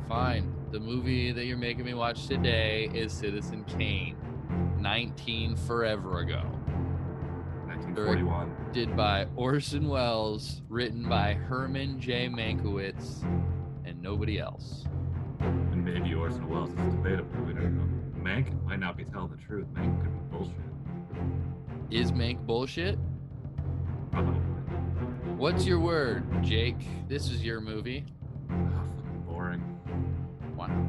Fine. The movie that you're making me watch today is Citizen Kane, 19 forever ago. 1941. Directed by Orson Welles, written by Herman J. Mankiewicz, and nobody else. And maybe Orson Welles is debatable. We don't know. Mank might not be telling the truth. Mank could be bullshit. Is Mank bullshit? Probably. What's your word, Jake? This is your movie. Fucking boring. Wow.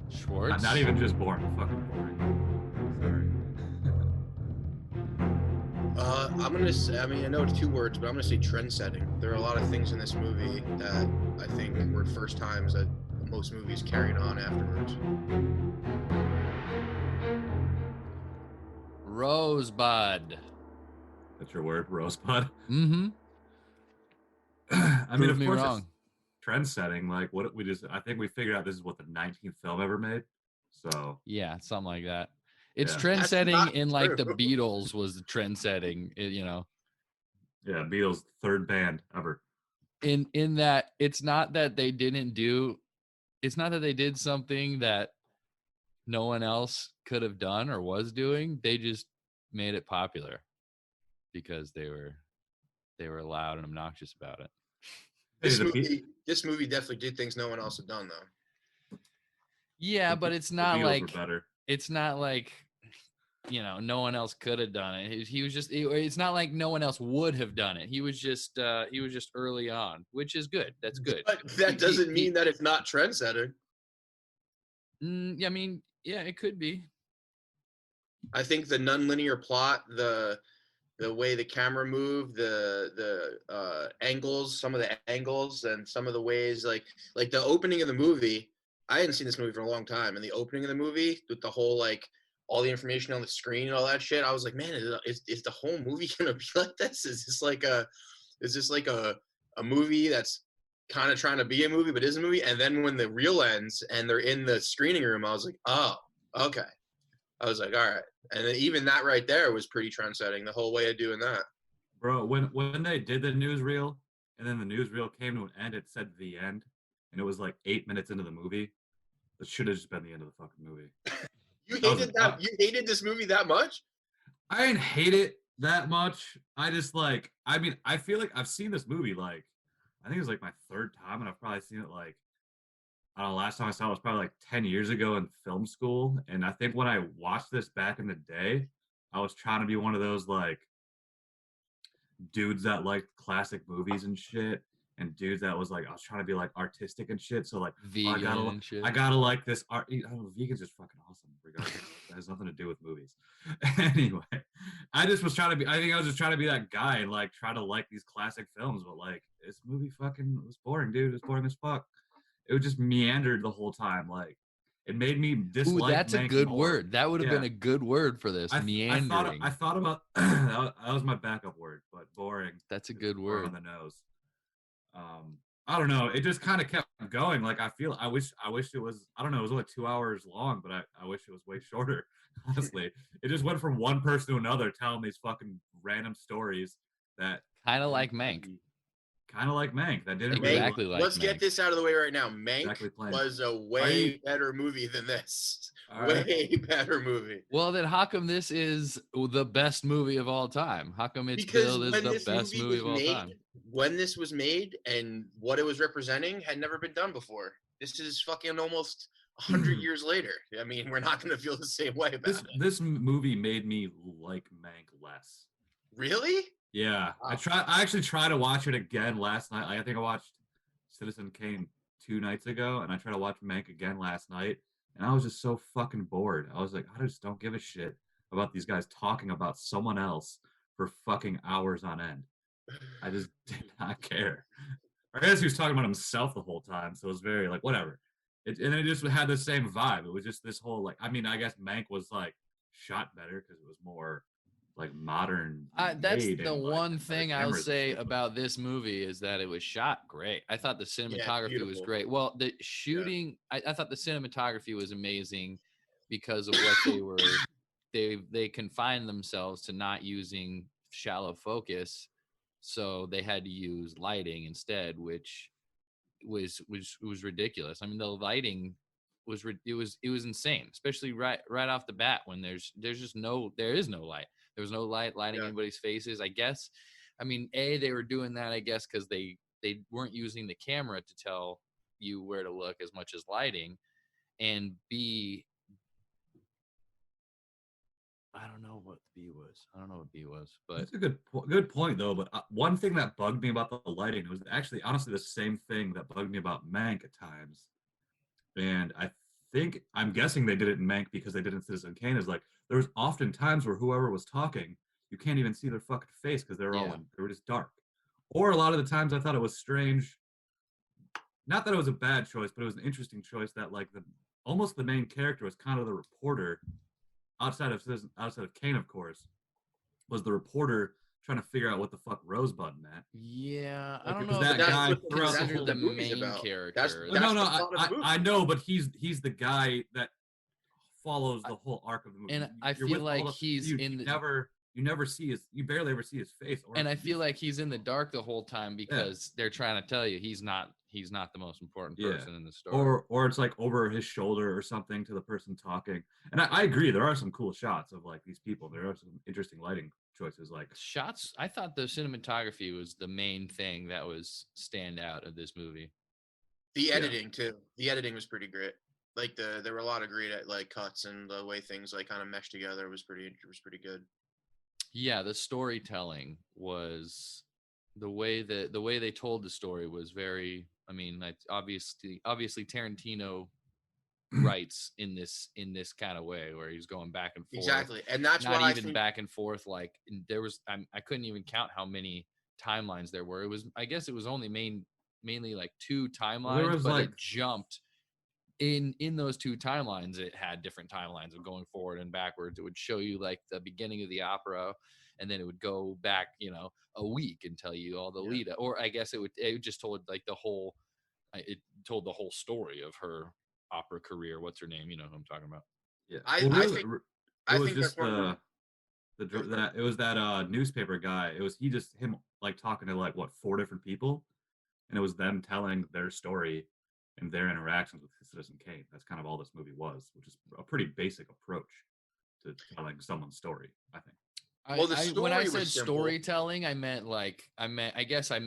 Schwartz? Not even just boring. Fucking boring. Sorry. I'm gonna say, I mean, I know it's 2 words, but I'm gonna say trend setting. There are a lot of things in this movie that I think were first times that most movies carried on afterwards. Rosebud. That's your word, Rosebud. Mm-hmm. I mean, Prove of me course, wrong. it's trend setting. Like, what we just, I think we figured out this is what the 19th film ever made. So, Yeah, something like that. It's yeah. trend That's setting not in like the true. Beatles was the trend setting, you know. Yeah, Beatles' third band ever. In that it's not that they didn't do, it's not that they did something that no one else could have done or was doing. They just made it popular because they were loud and obnoxious about it. Hey, This movie definitely did things no one else had done, though. Yeah, but it's the not Beatles like were better. it's not like, you know, no one else could have done it. He was just, it's not like no one else would have done it. He was just early on, which is good. That's good. But that doesn't mean that it's not trend setting. I mean, yeah, it could be. I think the nonlinear plot, the way the camera moved, the angles, some of the angles, and some of the ways, like the opening of the movie. I hadn't seen this movie for a long time, and the opening of the movie with the whole like all the information on the screen and all that shit. I was like, man, is the whole movie gonna be like this? Is this like a movie that's kind of trying to be a movie but isn't a movie? And then when the reel ends and they're in the screening room, I was like, oh, okay. I was like, all right. And then even that right there was pretty trend setting, the whole way of doing that. Bro, when they did the newsreel and then the newsreel came to an end, it said the end, and it was like 8 minutes into the movie. That should have just been the end of the fucking movie. You hated that? You hated this movie that much? I didn't hate it that much. I just like, I mean, I feel like I've seen this movie like, I think it was like my third time, and I've probably seen it like, I don't know, last time I saw it was probably like 10 years ago in film school. And I think when I watched this back in the day, I was trying to be one of those like dudes that liked classic movies and shit, and dudes that was like, I was trying to be like artistic and shit. So like, Vegan and shit. I gotta like this art. I don't know, vegan's just fucking awesome. Regardless, it has nothing to do with movies. Anyway, I just was trying to be. I think I was just trying to be that guy and like try to like these classic films. But like, this movie fucking was boring, dude. It was boring as fuck. It was just meandered the whole time. Like, it made me dislike. Ooh, that's Mank a good more. word. That would have been a good word for this. Meandering. I thought about that was my backup word, but boring. That's a good word on the nose. I don't know. It just kind of kept going. Like I wish it was. I don't know. It was only 2 hours long, but I wish it was way shorter. Honestly, it just went from one person to another telling these fucking random stories that kind of like Mank. Kind of like Mank. That didn't exactly really, like. Let's Mank. get this out of the way right now. Mank was a way better movie than this. Way better movie. Well, then how come this is the best movie of all time? How come it's billed as the best movie of all time? When this was made and what it was representing had never been done before. This is fucking almost 100 years later. I mean, we're not going to feel the same way about it. This movie made me like Mank less. Really? Yeah. Wow. I actually tried to watch it again last night. I think I watched Citizen Kane 2 nights ago, and I tried to watch Mank again last night, and I was just so fucking bored. I was like, I just don't give a shit about these guys talking about someone else for fucking hours on end. I just did not care. I guess he was talking about himself the whole time, so it was very like whatever. And it just had the same vibe. It was just this whole like, I mean, I guess Mank was like shot better because it was more like modern. That's the one thing I'll say about this movie is that it was shot great. I thought the cinematography was great. Well, the shooting, I thought the cinematography was amazing because of what they were. They confined themselves to not using shallow focus, so they had to use lighting instead, which was ridiculous. I mean, the lighting was it was insane, especially right off the bat when there is no light. There was no light lighting anybody's faces. I guess, I mean, they were doing that, I guess, because they weren't using the camera to tell you where to look as much as lighting, and B, I don't know what B was, but that's a good point though. But one thing that bugged me about the lighting was actually honestly the same thing that bugged me about Mank at times. And I'm guessing they did it in Mank because they did it in Citizen Kane. Is like there was often times where whoever was talking, you can't even see their fucking face because they were just dark. Or a lot of the times I thought it was strange. Not that it was a bad choice, but it was an interesting choice that like almost the main character was kind of the reporter outside of Kane, of course, was the reporter trying to figure out what the fuck Rosebud meant. Yeah, like, I don't it was know. that guy throughout that's the whole what the the movie's main about. character. That's no, I know, but he's the guy that follows the whole arc of the movie. And I feel like he's in the you never see you barely ever see his face. And I feel like he's in the dark the whole time because they're trying to tell you he's not the most important person in the story. Or it's like over his shoulder or something to the person talking. And I agree, there are some cool shots of like these people. There are some interesting lighting choices. Like shots, I thought the cinematography was the main thing that was stand out of this movie. The editing too. The editing was pretty great. Like there were a lot of great like cuts, and the way things like kind of meshed together was pretty good. Yeah, the storytelling was the way they told the story was very. I mean, like obviously Tarantino writes in this kind of way where he's going back and forth. Exactly, and that's not why even back and forth. Like there was, I couldn't even count how many timelines there were. It was, I guess, it was only mainly like 2 timelines, but it jumped. In those 2 timelines, it had different timelines of going forward and backwards. It would show you like the beginning of the opera, and then it would go back, a week and tell you all the lead up. Or I guess it just told like it told the whole story of her opera career. What's her name? You know who I'm talking about. Yeah. I think it was just it was that newspaper guy. It was him like talking to like 4 different people, and it was them telling their story and their interactions with Citizen Kane. That's kind of all this movie was, which is a pretty basic approach to telling someone's story, I think. Well, the story when I was said simple. storytelling, I meant I guess I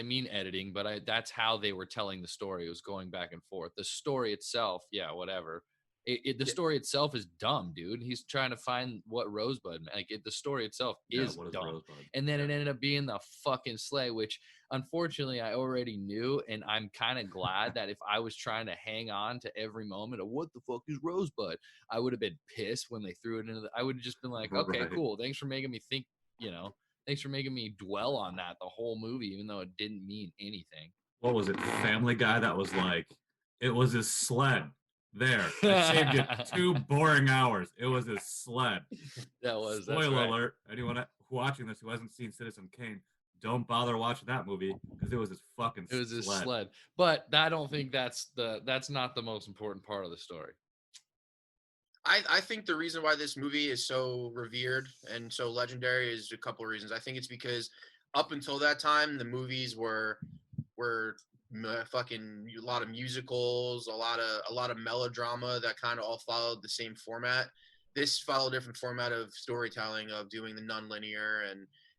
mean editing, but that's how they were telling the story. It was going back and forth. The story itself, whatever. The story itself is dumb, dude. He's trying to find what Rosebud meant. Like the story itself is dumb. Rosebud? And then it ended up being the fucking sleigh, which unfortunately I already knew, and I'm kind of glad that if I was trying to hang on to every moment of what the fuck is Rosebud, I would have been pissed when they threw it into I would have just been like, okay, Right. cool. Thanks for making me think, thanks for making me dwell on that the whole movie, even though it didn't mean anything. What was it? Family Guy that was like, it was his sled. There, I saved you 2 boring hours. It was his sled. Spoiler alert. Anyone watching this who hasn't seen Citizen Kane, don't bother watching that movie because it was his fucking sled. It was his sled. But I don't think that's not the most important part of the story. I think the reason why this movie is so revered and so legendary is a couple of reasons. I think it's because up until that time, the movies were fucking a lot of musicals, a lot of melodrama that kind of all followed the same format. This followed a different format of storytelling, of doing the nonlinear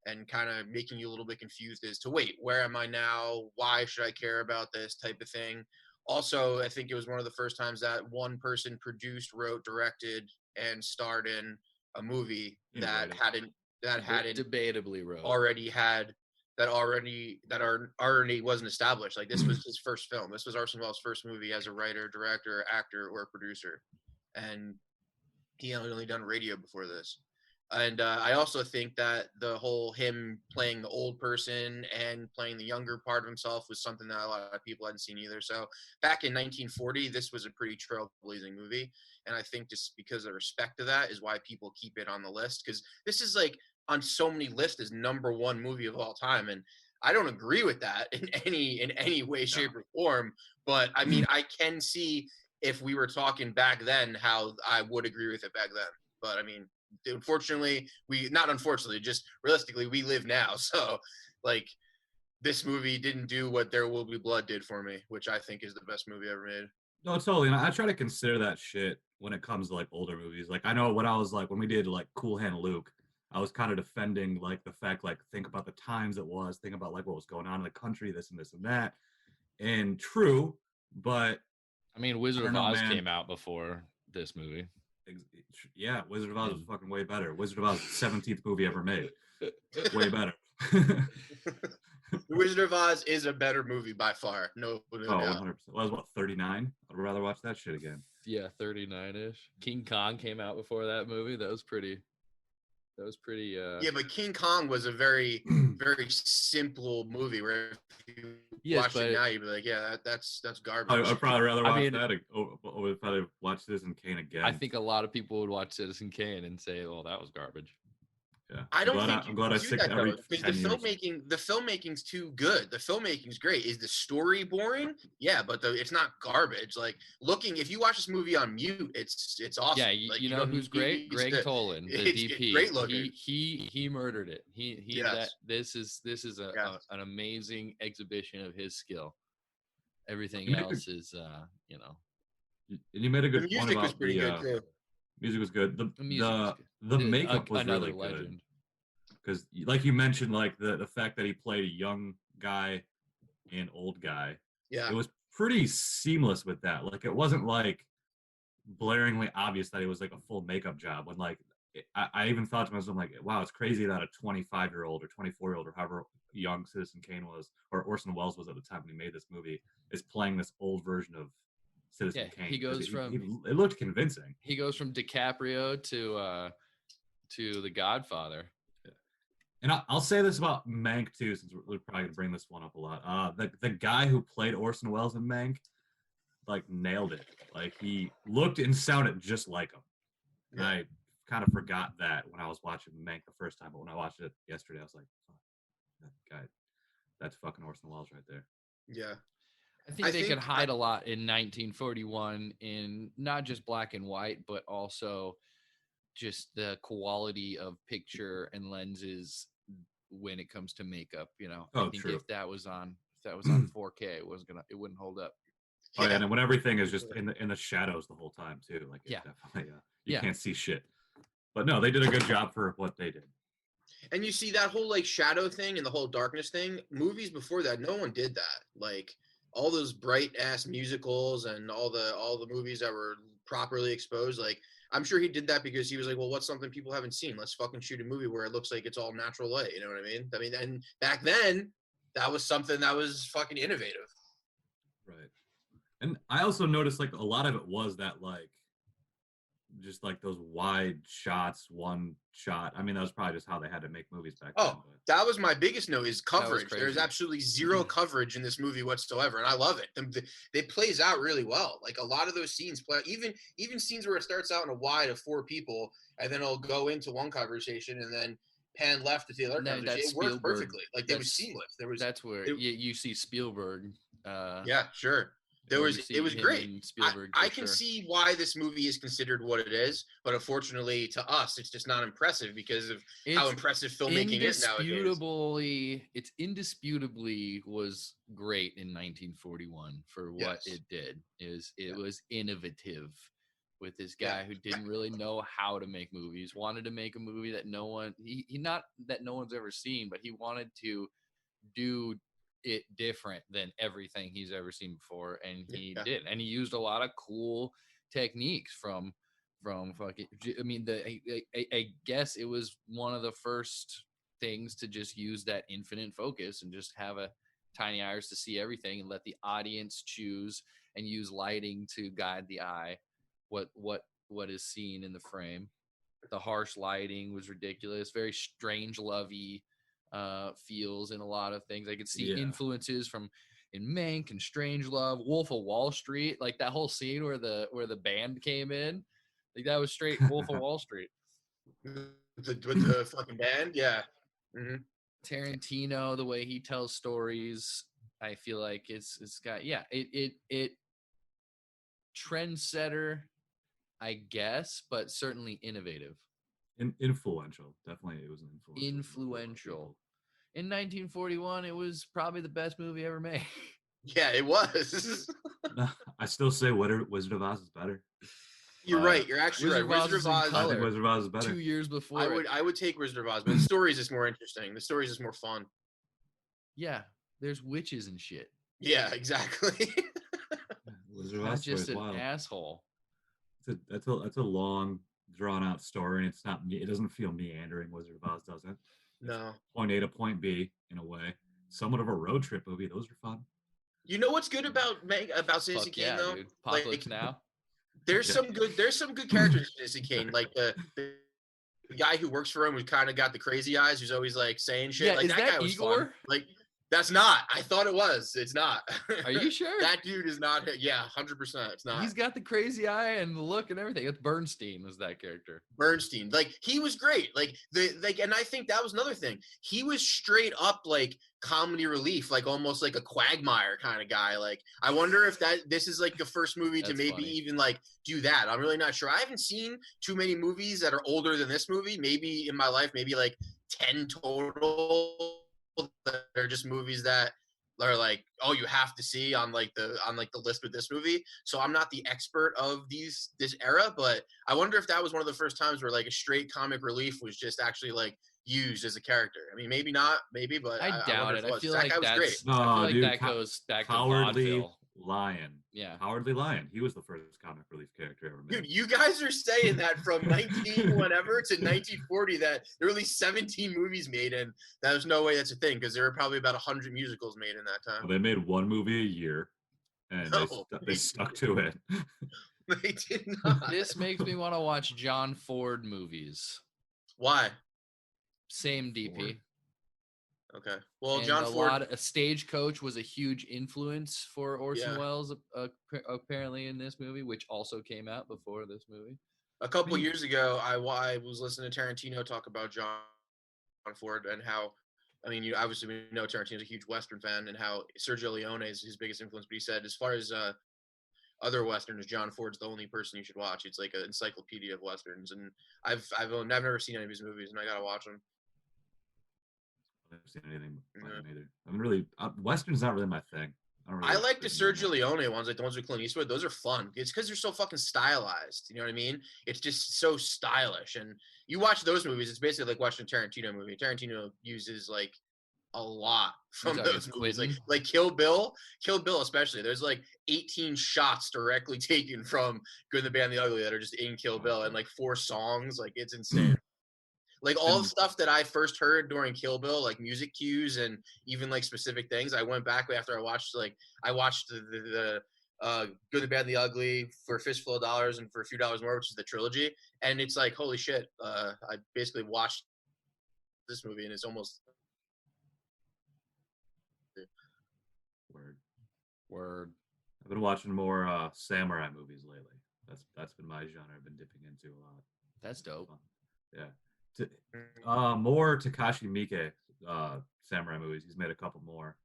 and kind of making you a little bit confused as to, wait, where am I now? Why should I care about this type of thing? Also, I think it was one of the first times that one person produced, wrote, directed, and starred in a movie that hadn't debatably wrote already wasn't established. Like this was his first film. This was Orson Welles' first movie as a writer, director, actor, or producer, and he had only done radio before this. And I also think that the whole him playing the old person and playing the younger part of himself was something that a lot of people hadn't seen either. So back in 1940, this was a pretty trailblazing movie. And I think just because of respect to that is why people keep it on the list. Because this is like on so many lists as #1 movie of all time. And I don't agree with that in any way, shape, or form. But I mean, I can see if we were talking back then how I would agree with it back then. But I mean, unfortunately, just realistically, we live now. So like this movie didn't do what There Will Be Blood did for me, which I think is the best movie ever made. No, totally. And I try to consider that shit when it comes to like older movies. Like I know when I was like when we did like Cool Hand Luke, I was kind of defending like the fact like think about the times it was, think about like what was going on in the country, this and this and that. And true, but I mean, I Wizard don't of know, Oz man. came out before this movie. Yeah, Wizard of Oz was And- fucking way better. Wizard of Oz is the 17th movie ever made. Way better. The Wizard of Oz is a better movie by far. No Oh, doubt. 100%. Well, I was what, 39? I'd rather watch that shit again. Yeah, 39-ish. King Kong came out before that movie. That was pretty. Yeah, but King Kong was a very, very simple movie where if you Yes, watch but it now, you'd be like, yeah, that's garbage. I'd probably rather I watch mean- that. I would probably watch Citizen Kane again. I think a lot of people would watch Citizen Kane and say, "Well, that was garbage." Yeah. I don't I'm think glad I you stick can to do every that though, because 10 years. the filmmaking's too good. The filmmaking's great. Is the story boring? Yeah, but it's not garbage. Like if you watch this movie on mute, it's awesome. Yeah, Like, you know don't who's need great? Greg to- Tolan, the it's DP. great looking. He murdered it. He Yes. this is Yes. an amazing exhibition of his skill. Everything You made a- else is you know, And you made a The good point music was about pretty the good too. music was good. the music was good. The makeup was Another really good. legend. Because like you mentioned, like the fact that he played a young guy and old guy, Yeah. it was pretty seamless with that. Like it wasn't like blaringly obvious that it was like a full makeup job. When like I even thought to myself, like, wow, it's crazy that a 25-year-old or 24-year-old or however young Citizen Kane was, or Orson Welles was at the time when he made this movie, is playing this old version of Citizen Yeah, Kane. he 'Cause goes from it looked convincing. he goes from DiCaprio to The Godfather. And I'll say this about Mank too, since we're probably gonna bring this one up a lot. The guy who played Orson Welles in Mank, like nailed it. Like he looked and sounded just like him. And Yeah. I kind of forgot that when I was watching Mank the first time, but when I watched it yesterday, I was like, fuck, that guy, that's fucking Orson Welles right there. Yeah. I think I they could think hide a lot in 1941 in not just black and white, but also just the quality of picture and lenses when it comes to makeup. You know, Oh, I think true. if that was on 4K, it wouldn't hold up. Oh yeah, and when everything is just in the shadows the whole time too, like Yeah. definitely, you Yeah. can't see shit. But no, they did a good job for what they did. And you see that whole like shadow thing and the whole darkness thing. Movies before that, no one did that. Like all those bright ass musicals and all the movies that were properly exposed. Like I'm sure he did that because he was like, well, what's something people haven't seen? Let's fucking shoot a movie where it looks like it's all natural light. You know what I mean? I mean, and back then, that was something that was fucking innovative. Right. And I also noticed like a lot of it was that like just like those wide shots, one shot. I mean, that was probably just how they had to make movies back then. Oh, that was my biggest note is coverage. There's crazy. absolutely zero coverage in this movie whatsoever, and I love it. It plays out really well. Like a lot of those scenes play, even scenes where it starts out in a wide of 4 people, and then it'll go into one conversation and then pan left to the other No, conversation. that's It worked Spielberg. perfectly. Like it was seamless. That's where you see Spielberg. Yeah, sure. you It was him great. and Spielberg I for can sure. see why this movie is considered what it is, but unfortunately to us, it's just not impressive because of how It's impressive filmmaking is nowadays. It's indisputably was great in 1941 for what Yes. it did. It Yeah. was innovative with this Yeah. guy who didn't really know how to make movies, wanted to make a movie that no one's ever seen, but he wanted to do it different than everything he's ever seen before, and he Yeah. did. And he used a lot of cool techniques from fucking. I mean, I guess it was one of the first things to just use that infinite focus and just have a tiny iris to see everything and let the audience choose and use lighting to guide the eye what is seen in the frame. The harsh lighting was ridiculous, very strange lovey feels in a lot of things. I could see Yeah. influences from in Mank and Strangelove, Wolf of Wall Street, like that whole scene where the band came in, like that was straight Wolf of Wall Street. With the fucking band, yeah. Mm-hmm. Tarantino, the way he tells stories, I feel like it's got it trendsetter, I guess, but certainly innovative. Influential. Definitely, it was an influential. Influential. In 1941, it was probably the best movie ever made. Yeah, it was. I still say Wizard of Oz is better. You're right. You're actually Wizard right. of Oz Wizard is of in Oz. I think color. Wizard of Oz is better. 2 years before I would take Wizard of Oz, but the stories is more interesting. The stories is more fun. Yeah, there's witches and shit. Yeah, exactly. Wizard of Not Oz story just is an wild. asshole. That's a long, drawn out story. It's not. It doesn't feel meandering. Wizard of Oz doesn't. No. Point A to point B in a way. Somewhat of a road trip movie. Those are fun. You know what's good about Citizen Fuck Kane yeah, though? dude. Apocalypse Like, Now. there's Yeah. some good characters in Citizen Kane. Like the guy who works for him, who's kind of got the crazy eyes, who's always like saying shit. Yeah, like is that that guy was Igor? fun. Like that's not. I thought it was. It's not. Are you sure? That dude is not. Yeah, 100%. It's not. He's got the crazy eye and the look and everything. It's Bernstein was that character. Bernstein. Like he was great. And I think that was another thing. He was straight up like comedy relief, like almost like a Quagmire kind of guy. Like I wonder if this is like the first movie to That's maybe funny. even like do that. I'm really not sure. I haven't seen too many movies that are older than this movie. Maybe in my life, maybe like 10 total that are just movies that are like, oh, you have to see on the list with this movie. So I'm not the expert of this era, but I wonder if that was one of the first times where like a straight comic relief was just actually like used as a character. I mean, maybe not, maybe, but I doubt wonder it. if I was. feel That like guy was great. that's. No, I feel like dude, that goes back to Cowardly vaudeville. Lion. Yeah. Cowardly Lion. He was the first comic relief character ever made. Dude, you guys are saying that from 19 whenever to 1940 that there were at least 17 movies made, and there's no way that's a thing because there were probably about 100 musicals made in that Well, time. they made one movie a year, and No, they stuck to it. they did not. This makes me want to watch John Ford movies. Why? Same DP. Ford. Okay. Well, And John Ford. a Stagecoach was a huge influence for Orson Yeah. Welles apparently in this movie, which also came out before this movie. A couple years ago, I was listening to Tarantino talk about John Ford and how, I mean, you obviously we know Tarantino's a huge Western fan and how Sergio Leone is his biggest influence. But he said, as far as other Westerns, John Ford's the only person you should watch. It's like an encyclopedia of Westerns, and I've never seen any of his movies, and I gotta watch them. I've never seen anything by him either. I mean, really, Western's not really my thing. I like the Sergio Leone ones, like the ones with Clint Eastwood. Those are fun. It's because they're so fucking stylized. You know what I mean? It's just so stylish. And you watch those movies, it's basically like watching a Tarantino movie. Tarantino uses like a lot from those movies, like Kill Bill especially. There's like 18 shots directly taken from Good, the Bad, and the Ugly that are just in Kill Bill, and like 4 songs. Like it's insane. Like all the stuff that I first heard during Kill Bill, like music cues and even like specific things, I went back after I watched the Good, the Bad, and the Ugly, For a Fistful of Dollars and For a Few Dollars More, which is the trilogy. And it's like, holy shit. I basically watched this movie and it's almost. Word. I've been watching more samurai movies lately. That's been my genre I've been dipping into a lot. That's dope. Yeah. More Takashi Miike samurai movies. He's made a couple more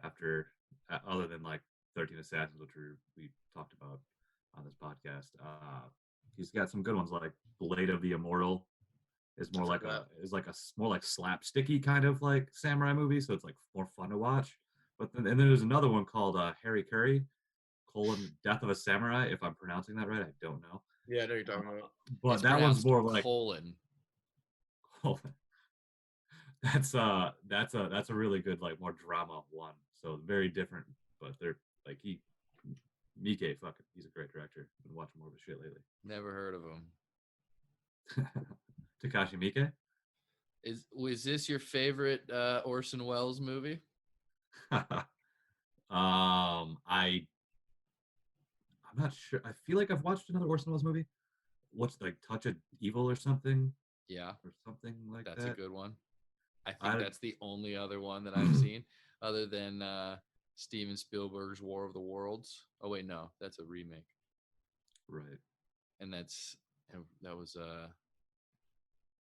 after, other than like 13 Assassins, which we talked about on this podcast. He's got some good ones, like Blade of the Immortal is more like more like slapsticky kind of like samurai movie, so it's like more fun to watch. But then there's another one called Harry Curry, Death of a Samurai. If I'm pronouncing that right, I don't know. Yeah, I know you're talking about. But It's that one's more like colon. That's a really good, like, more drama one. So very different, but they're like Miike, he's a great director. I've been watching more of his shit lately. Never heard of him. Takashi Miike. Was this your favorite Orson Welles movie? I'm not sure. I feel like I've watched another Orson Welles movie. What's like Touch of Evil or something? Yeah. Or something like that. That's a good one. I think that's the only other one that I've seen other than Steven Spielberg's War of the Worlds. Oh wait, no, that's a remake. Right. And that was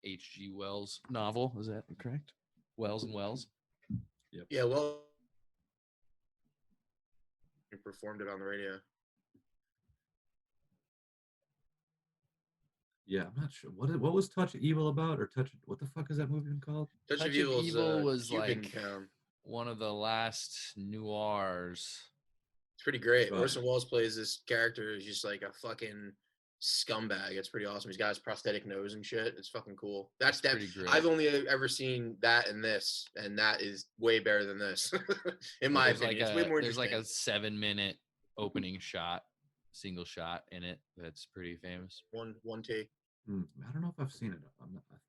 H.G. Wells' novel. Is that correct? Wells and Wells. Yep. Yeah, well, he performed it on the radio. Yeah, I'm not sure. What was Touch of Evil about? Or what the fuck is that movie even called? Touch of Touch of Evil is Evil was Cuban like town. one of the last noirs. It's pretty great. Right. Orson Welles plays this character who's just like a fucking scumbag. It's pretty awesome. He's got his prosthetic nose and shit. It's fucking cool. That's that. Pretty great. I've only ever seen that and this, and that is way better than this, in my There's opinion. like It's way more there's like interesting. a 7-minute opening shot, single shot in it. That's pretty famous. One take. I don't know if I've seen it.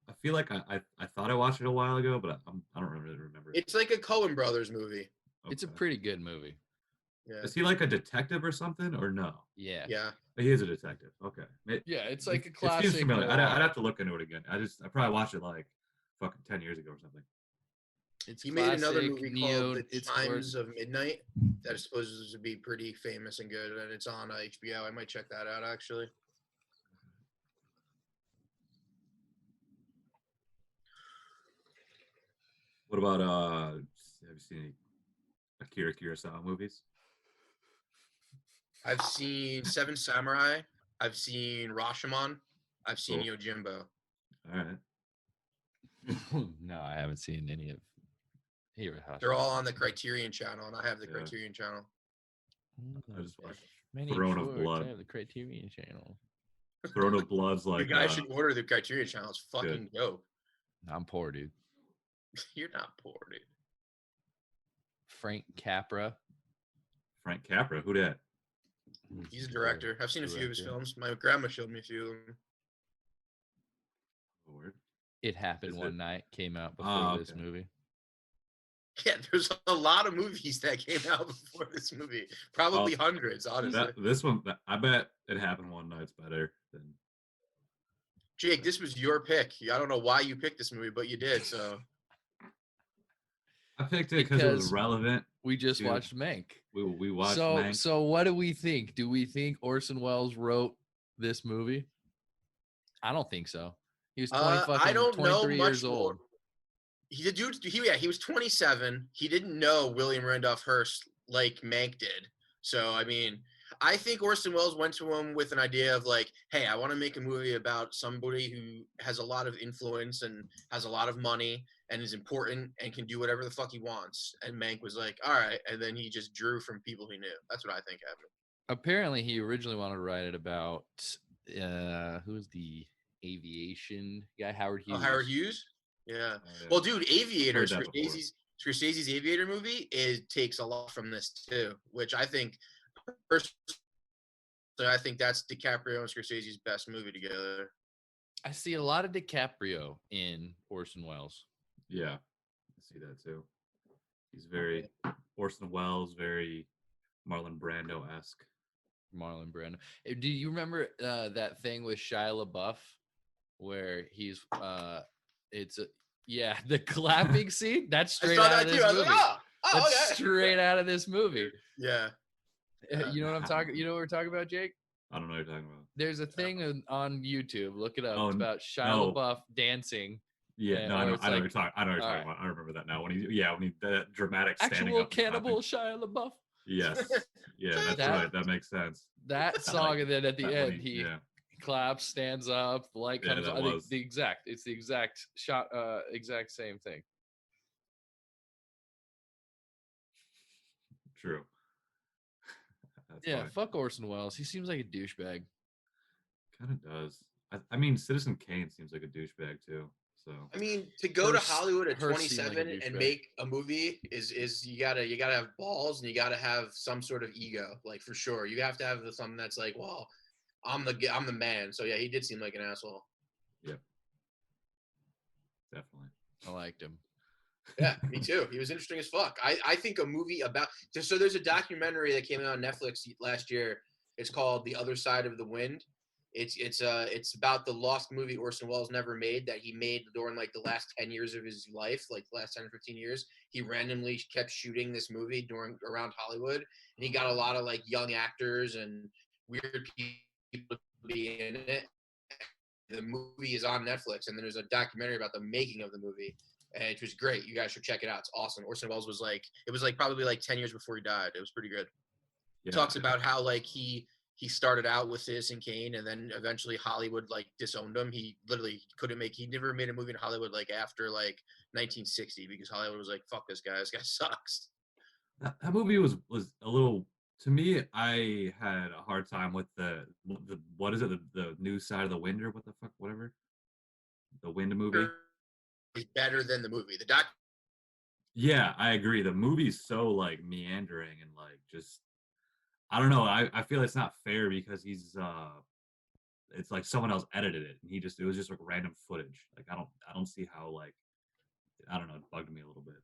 I feel like I thought I watched it a while ago, but I don't really remember. It's like a Coen Brothers movie. It's a Okay. pretty good movie. Yeah. Is he like a detective or something, or no? Yeah. Yeah. He is a detective. Okay. Yeah, it's like a It classic. seems familiar. I'd noir. have to look into it again. I probably watched it like fucking 10 years ago or something. It's He made another classic, movie neo. called The It's Times of Midnight that is supposed to be pretty famous and good, and it's on HBO. I might check that out actually. What about have you seen any Akira Kurosawa movies? I've seen Seven Samurai. I've seen Rashomon. I've seen Cool. Yojimbo. All right. No, I haven't seen any of. They're all on the Criterion channel, and I have the Yeah. Criterion channel. I just watched Many Throne of shorts, Blood. I have the Criterion channel. Throne of Blood's like You guys should order the Criterion channel. It's fucking dope. I'm poor, dude. You're not poor, dude. Frank Capra. Frank Capra. Who that? He's a director. I've seen a few of his films. My grandma showed me a few of them. Lord. It Happened Is One it- Night came out before this okay. movie. Yeah, there's a lot of movies that came out before this movie. Probably hundreds, honestly. This one, I bet It Happened One Night's better than. Jake, this was your pick. I don't know why you picked this movie, but you did. So I picked it because it was Because relevant. We just Dude, watched Mank. We watched So Mank. so what do we think? Do we think Orson Welles wrote this movie? I don't think so. He was 20 I don't know 23 much years old. more. He was 27. He didn't know William Randolph Hearst like Mank did. So I mean, I think Orson Welles went to him with an idea of like, hey, I want to make a movie about somebody who has a lot of influence and has a lot of money and is important and can do whatever the fuck he wants. And Mank was like, all right, and then he just drew from people he knew. That's what I think happened. Apparently he originally wanted to write it about who's the aviation guy, Howard Hughes. Oh, Howard Hughes? Yeah. Yeah. Well, dude, Aviator, Heard that before. Scorsese's Aviator movie takes a lot from this too, which I think personally, I think that's DiCaprio and Scorsese's best movie together. I see a lot of DiCaprio in Orson Welles. Yeah, I see that too. He's very Orson Welles, very Marlon Brando-esque. Marlon Brando. Do you remember that thing with Shia LaBeouf where he's the clapping scene? That's I straight saw out that of too. this I was movie. like, oh, That's okay. straight out of this movie. Yeah. You know what I'm talking? You know what we're talking about, Jake? I don't know what you're talking about. There's a thing on YouTube. Look it up. Oh, It's about Shia no. LaBeouf dancing. Yeah, no, or I know it's what like- you're talking. I know what you're all talking about. I remember that now. When he that dramatic standing Actual up and cannibal clapping. Shia LaBeouf. Yes, yeah, that's That- right. That makes sense. That song, and then at the That end when he yeah, claps, stands up, the light Yeah, comes that on. was- It's the exact shot, exact same thing. true. That's Yeah, funny. fuck Orson Welles. He seems like a douchebag. Kind of does. I mean, Citizen Kane seems like a douchebag too. So I mean, to go to Hearst- Hollywood at Hearst seemed like a 27 and douchebag. make a movie is you gotta have balls and you gotta have some sort of ego, like for sure. You have to have something that's like, well, I'm the man. So yeah, he did seem like an asshole. definitely. I liked him. Yeah, me too. He was interesting as fuck. I think a movie about so there's a documentary that came out on Netflix last year. It's called The Other Side of the Wind. It's about the lost movie Orson Welles never made that he made during like the last 10 years of his life, like the last 10 or 15 years. He randomly kept shooting this movie around Hollywood, and he got a lot of like young actors and weird people to be in it. The movie is on Netflix, and then there's a documentary about the making of the movie, and it was great. You guys should check it out. It's awesome. Orson Welles it was like probably like 10 years before he died. It was pretty good. Yeah, Talks about how like he he started out with Citizen Kane, and then eventually Hollywood like disowned him. He literally couldn't make. He never made a movie in Hollywood like after like 1960 because Hollywood was like, "Fuck this guy. This guy sucks." That movie was a little, to me. I had a hard time with the what is it, the new side of the wind, or what the fuck, whatever, the Wind movie. Is better than the movie. The doc. Yeah, I agree. The movie's so like meandering and like just, I don't know. I feel it's not fair because he's it's like someone else edited it and it was just like random footage. Like I don't see how, like, I don't know, it bugged me a little bit.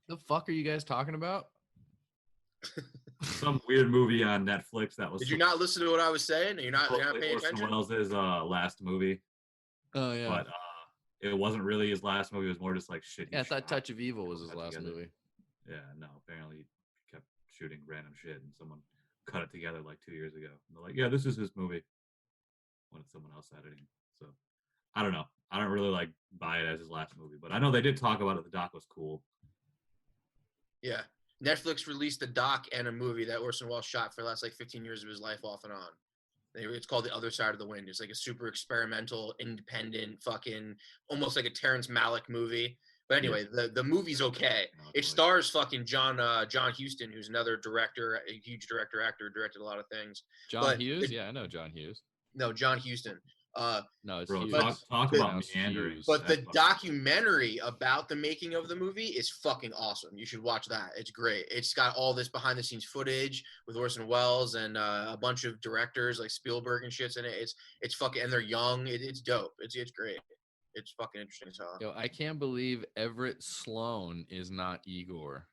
The fuck are you guys talking about? Some weird movie on Netflix that was. Did you not listen to what I was saying? You're not paying Orson attention. Welles' last movie, Oh yeah. but it wasn't really his last movie. It was more just like shit. Yeah, I thought Touch of Evil was his last movie. Yeah, no. Apparently, he kept shooting random shit, and someone cut it together like 2 years ago. And they're like, "Yeah, this is his movie." When it's someone else editing, so I don't know. I don't really like buy it as his last movie, but I know they did talk about it. The doc was cool. Yeah, Netflix released a doc and a movie that Orson Welles shot for the last like 15 years of his life, off and on. It's called The Other Side of the Wind. It's like a super experimental, independent, fucking almost like a Terrence Malick movie. But anyway, the movie's okay. It stars fucking John Huston, who's another director, a huge actor, directed a lot of things. John Hughes? Yeah, I know John Hughes. No, John Huston. No, it's Bro, Hughes. talk about meandering. But the documentary about the making of the movie is fucking awesome. You should watch that. It's great. It's got all this behind the scenes footage with Orson Welles and a bunch of directors like Spielberg and shits in it. It's fucking, and they're young. It's dope. It's great. It's fucking interesting as hell. Yo, I can't believe Everett Sloan is not Igor.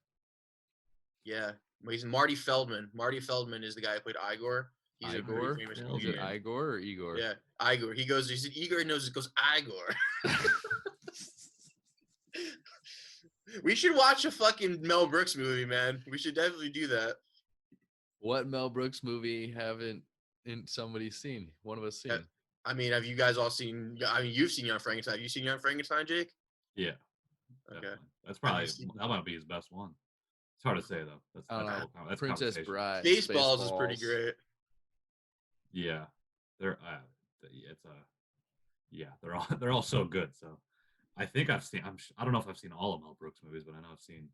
Yeah, he's Marty Feldman. Marty Feldman is the guy who played Igor. He's Igor? a pretty famous Is it Igor or Igor? Yeah, Igor. He said Igor knows it goes Igor. We should watch a fucking Mel Brooks movie, man. We should definitely do that. What Mel Brooks movie haven't somebody seen? One of us seen? I mean, have you guys all seen? I mean, you've seen Young Frankenstein. Have you seen Young Frankenstein, Jake? Yeah. Okay. Definitely. That's probably that might be his best one. It's hard to say though. That's Princess Bride. Spaceballs is pretty great. Yeah, they're they're all so good. So I think I've seen. I don't know if I've seen all of Mel Brooks movies, but I know I've seen.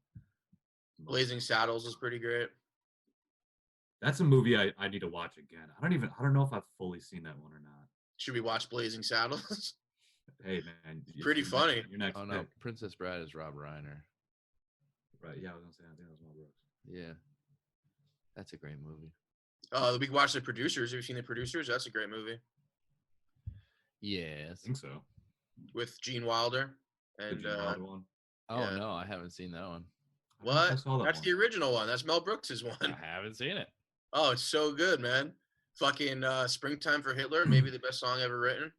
Blazing Saddles is pretty great. That's a movie I need to watch again. I don't know if I've fully seen that one or not. Should we watch Blazing Saddles? Hey man, pretty funny. Your next no, Princess Bride is Rob Reiner. Right? Yeah, I was gonna say I think that was Mel Brooks. Yeah, that's a great movie. We can watch The Producers. Have you seen The Producers? That's a great movie. Yes. I think so. With Gene Wilder and the Gene Wilder one. Oh yeah. no, I haven't seen that one. What? That's one. The original one. That's Mel Brooks' one. I haven't seen it. Oh, it's so good, man. Fucking Springtime for Hitler, maybe the best song ever written.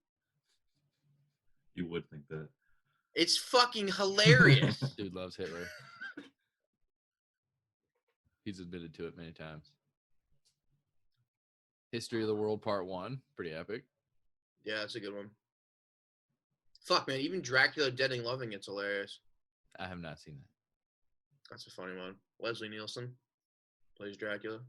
You would think that. It's fucking hilarious. Dude loves Hitler. He's admitted to it many times. History of the World Part 1, pretty epic. Yeah, that's a good one. Fuck, man, even Dracula Dead and Loving It's hilarious. I have not seen that. That's a funny one. Leslie Nielsen plays Dracula.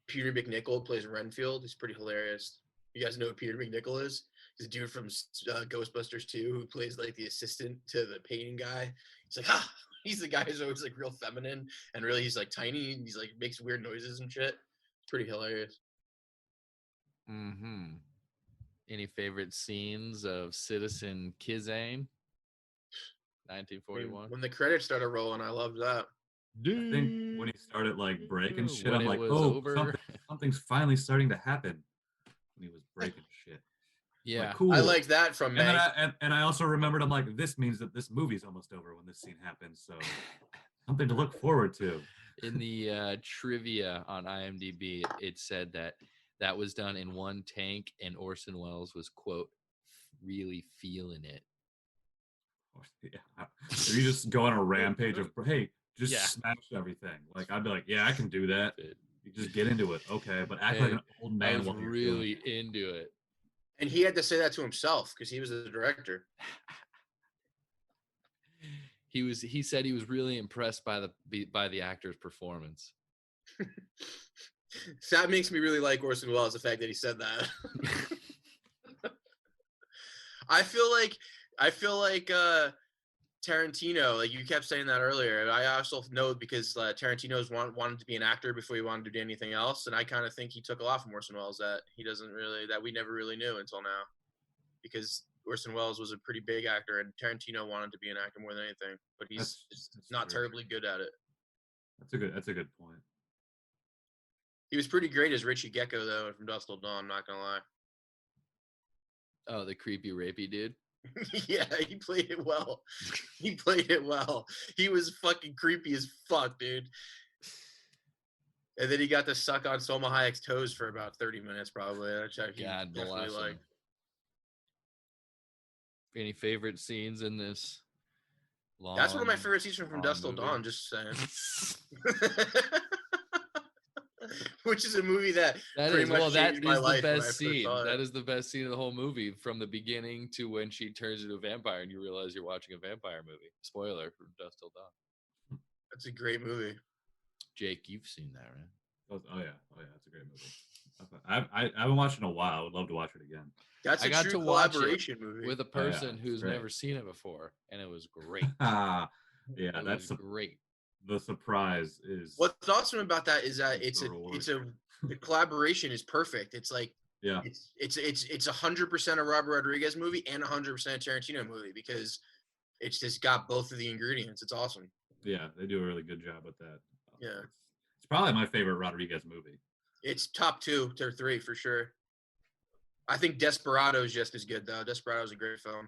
Peter McNichol plays Renfield. He's pretty hilarious. You guys know who Peter McNichol is? He's a dude from Ghostbusters 2 who plays like the assistant to the painting guy. He's like, he's the guy who's always like real feminine and really he's like tiny and he's like makes weird noises and shit. It's pretty hilarious. Mm-hmm. Any favorite scenes of Citizen Kane? 1941. When the credits started rolling, I loved that. I think when he started like breaking shit, when I'm like, something's finally starting to happen. When he was breaking shit. Yeah, like, cool. I liked that from Meg. And I also remembered, I'm like, this means that this movie's almost over when this scene happens. So something to look forward to. In the trivia on IMDb, it said that was done in one tank, and Orson Welles was, quote, really feeling it. Yeah. If you just go on a rampage of, hey, just smash everything. Like, I'd be like, yeah, I can do that. You just get into it. Okay. But act like an old man. I was really into it. And he had to say that to himself because he was the director. He said he was really impressed by the actor's performance. That makes me really like Orson Welles, the fact that he said that. I feel like Tarantino, like you kept saying that earlier. And I also know because Tarantino's wanted to be an actor before he wanted to do anything else, and I kind of think he took a lot from Orson Welles that we never really knew until now, because Orson Welles was a pretty big actor, and Tarantino wanted to be an actor more than anything, but he's That's not true. terribly good at it. That's a good point. He was pretty great as Richie Gecko though from Dusk Till Dawn. I'm not gonna lie. Oh, the creepy rapey dude. Yeah, he played it well. He played it well. He was fucking creepy as fuck, dude. And then he got to suck on Salma Hayek's toes for about 30 minutes, probably. Which he God definitely bless liked. him. Any favorite scenes in this? That's one of my favorite scenes from Dusk Till movie? Dawn. Just saying. Which is a movie that pretty much changed my life when I first saw it. That is the best scene of the whole movie, from the beginning to when she turns into a vampire and you realize you're watching a vampire movie. Spoiler for Dusk Till Dawn. That's a great movie. Jake, you've seen that, right? Oh yeah, it's a great movie. I haven't watched it in a while. I would love to watch it again. That's a true collaboration movie with a person who's never seen it before, and it was great. Yeah, that's great. The surprise is what's awesome about that is that the collaboration is perfect. It's like it's 100% a Robert Rodriguez movie and 100% a Tarantino movie, because it's just got both of the ingredients. It's awesome. Yeah, they do a really good job with that. Yeah, it's probably my favorite Rodriguez movie. It's top 2 or 3 for sure. I think Desperado is just as good though. Desperado is a great film.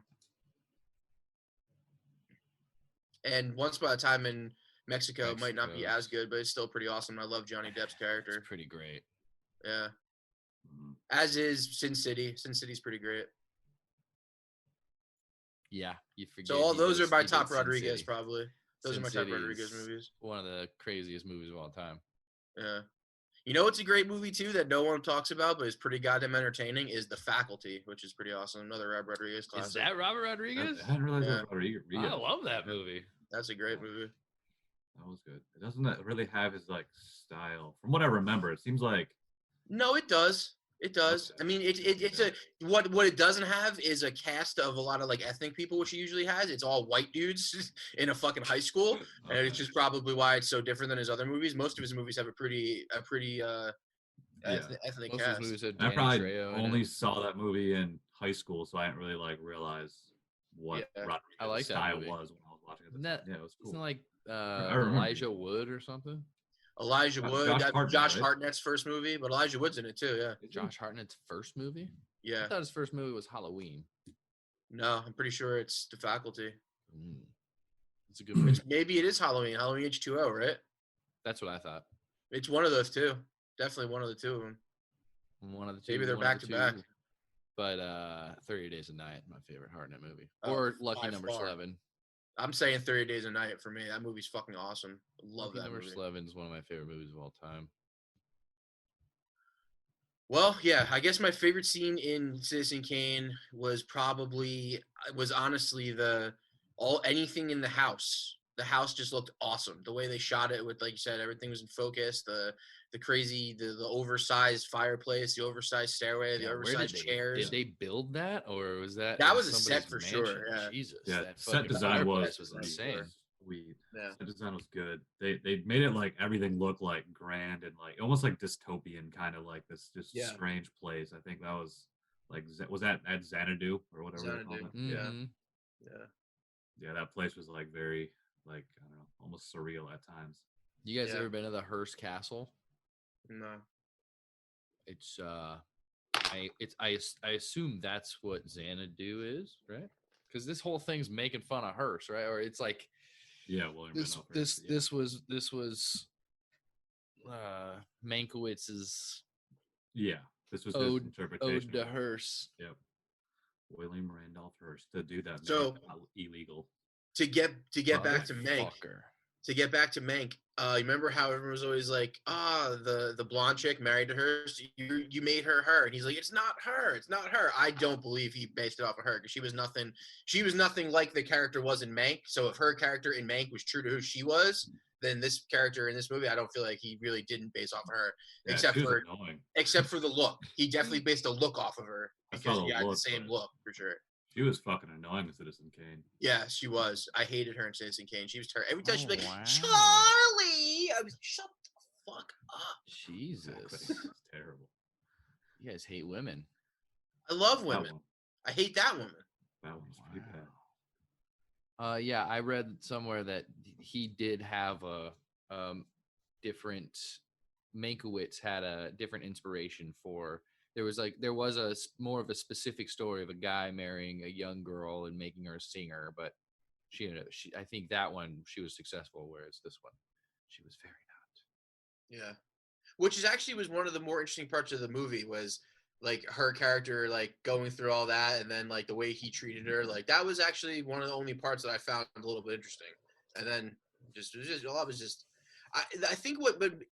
And Once Upon a Time in Mexico might not be as good, but it's still pretty awesome. I love Johnny Depp's character. It's pretty great. Yeah. As is Sin City. Sin City's pretty great. Yeah, you forget. So all those are my top Rodriguez, probably. Those are my top Rodriguez movies. One of the craziest movies of all time. Yeah. You know what's a great movie too that no one talks about but is pretty goddamn entertaining is The Faculty, which is pretty awesome. Another Robert Rodriguez classic. Is that Robert Rodriguez? I didn't realize that was Rodriguez. I love that movie. That's a great movie. That was good. It doesn't really have his like style. From what I remember, it seems like. No, it does. It does. Okay. I mean, it's a what it doesn't have is a cast of a lot of like ethnic people, which it usually has. It's all white dudes in a fucking high school, and it's just probably why it's so different than his other movies. Most of his movies have a pretty ethnic Most cast. of his movies had I Danny probably Trejo only saw that movie in high school, so I didn't really like realize what Rodriguez's style was when I was watching it. Yeah, it was cool. Isn't it like Elijah Wood or something? Elijah Wood, Josh Hartnett's first movie, but Elijah Wood's in it too. Yeah. Josh Hartnett's first movie? Yeah. I thought his first movie was Halloween. No, I'm pretty sure it's The Faculty. It's a good movie. Maybe it is Halloween H2O, right? That's what I thought. It's one of those two. Definitely one of the two of them. One of the two. Maybe they're back to back. But 30 Days a Night, my favorite Hartnett movie. Or Lucky Number 11. I'm saying 30 Days a Night for me. That movie's fucking awesome. I love that movie. Number 11 is one of my favorite movies of all time. Well, yeah, I guess my favorite scene in Citizen Kane was honestly anything in the house. The house just looked awesome. The way they shot it with, like you said, everything was in focus. The crazy, the oversized fireplace, the oversized stairway, the oversized chairs. Did they build that, or was that? That was a set for sure. Yeah. Jesus. Yeah, that set design was insane. Sweet. Yeah. Set design was good. They made it like everything looked like grand and like almost like dystopian, kind of like this just strange place. I think that was like that at Xanadu or whatever they called it? Mm-hmm. Yeah, that place was like very like I don't know, almost surreal at times. You guys ever been to the Hearst Castle? No. It's I assume that's what Xanadu is, right? Because this whole thing's making fun of Hearst, right? Or it's like William this was Mankiewicz's this was ode, his interpretation ode to Hearst. Yep. William Randolph Hearst to do that. So illegal. To get back to Mank. To get back to Mank, you remember how everyone was always like, the blonde chick married to Hearst, you made her, and he's like, it's not her. I don't believe he based it off of her because she was nothing like the character was in Mank. So if her character in Mank was true to who she was, then this character in this movie, I don't feel like he really didn't base off of her, Yeah, except she was for annoying. the look. He definitely based the look off of her I because saw he the had the look, same but- look for sure. She was fucking annoying in Citizen Kane. Yeah, she was. I hated her in Citizen Kane. She was terrible. Every time she'd be like, wow. Charlie! I was, shut the fuck up. Jesus. Exactly. It's terrible. You guys hate women. I love That women. one, I hate that woman. that one was pretty bad. Yeah, I read somewhere that he did have a different. Mankiewicz had a different inspiration for. There was a more of a specific story of a guy marrying a young girl and making her a singer, but she ended up. I think that one she was successful, whereas this one she was very not. Yeah. Which is actually was one of the more interesting parts of the movie was like her character like going through all that and then like the way he treated her. Like that was actually one of the only parts that I found a little bit interesting. And then just a lot was just I think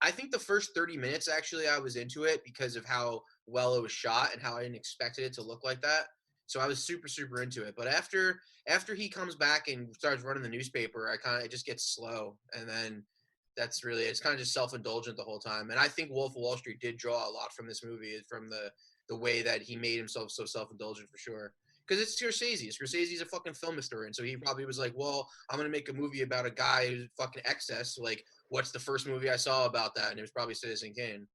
I think the first 30 minutes actually I was into it because of how well it was shot and how I didn't expect it to look like that. So I was super super into it. But after he comes back and starts running the newspaper, it just gets slow, and then that's really it's kind of just self-indulgent the whole time. And I think Wolf of Wall Street did draw a lot from this movie, from the way that he made himself so self-indulgent for sure. Because it's Scorsese. Scorsese's a fucking film historian, so he probably was like, "Well, I'm gonna make a movie about a guy who's fucking excess. Like, what's the first movie I saw about that?" And it was probably Citizen Kane.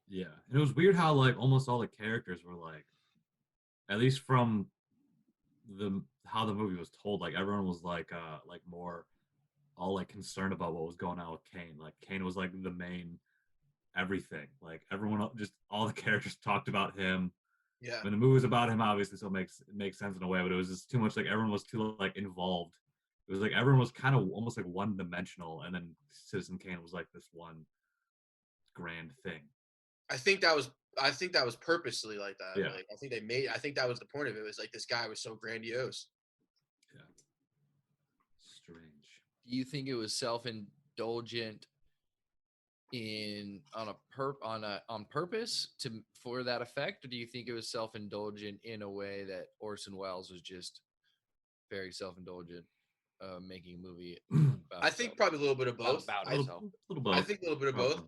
Yeah, and it was weird how like almost all the characters were like, at least from how the movie was told, like everyone was like more all like concerned about what was going on with Kane. Like Kane was like the main everything. Like everyone just all the characters talked about him. Yeah. When the movie was about him, obviously, so it makes sense in a way, but it was just too much. Like everyone was too like involved. It was like everyone was kind of almost like one dimensional, and then Citizen Kane was like this one grand thing. I think that was purposely like that. Yeah. Like, I think that was the point of it. Was like this guy was so grandiose. Yeah. Strange. Do you think it was self-indulgent on purpose for that effect, or do you think it was self-indulgent in a way that Orson Welles was just very self-indulgent, making a movie about I think probably a little bit of both. about I, himself? Little both. I think a little bit of both.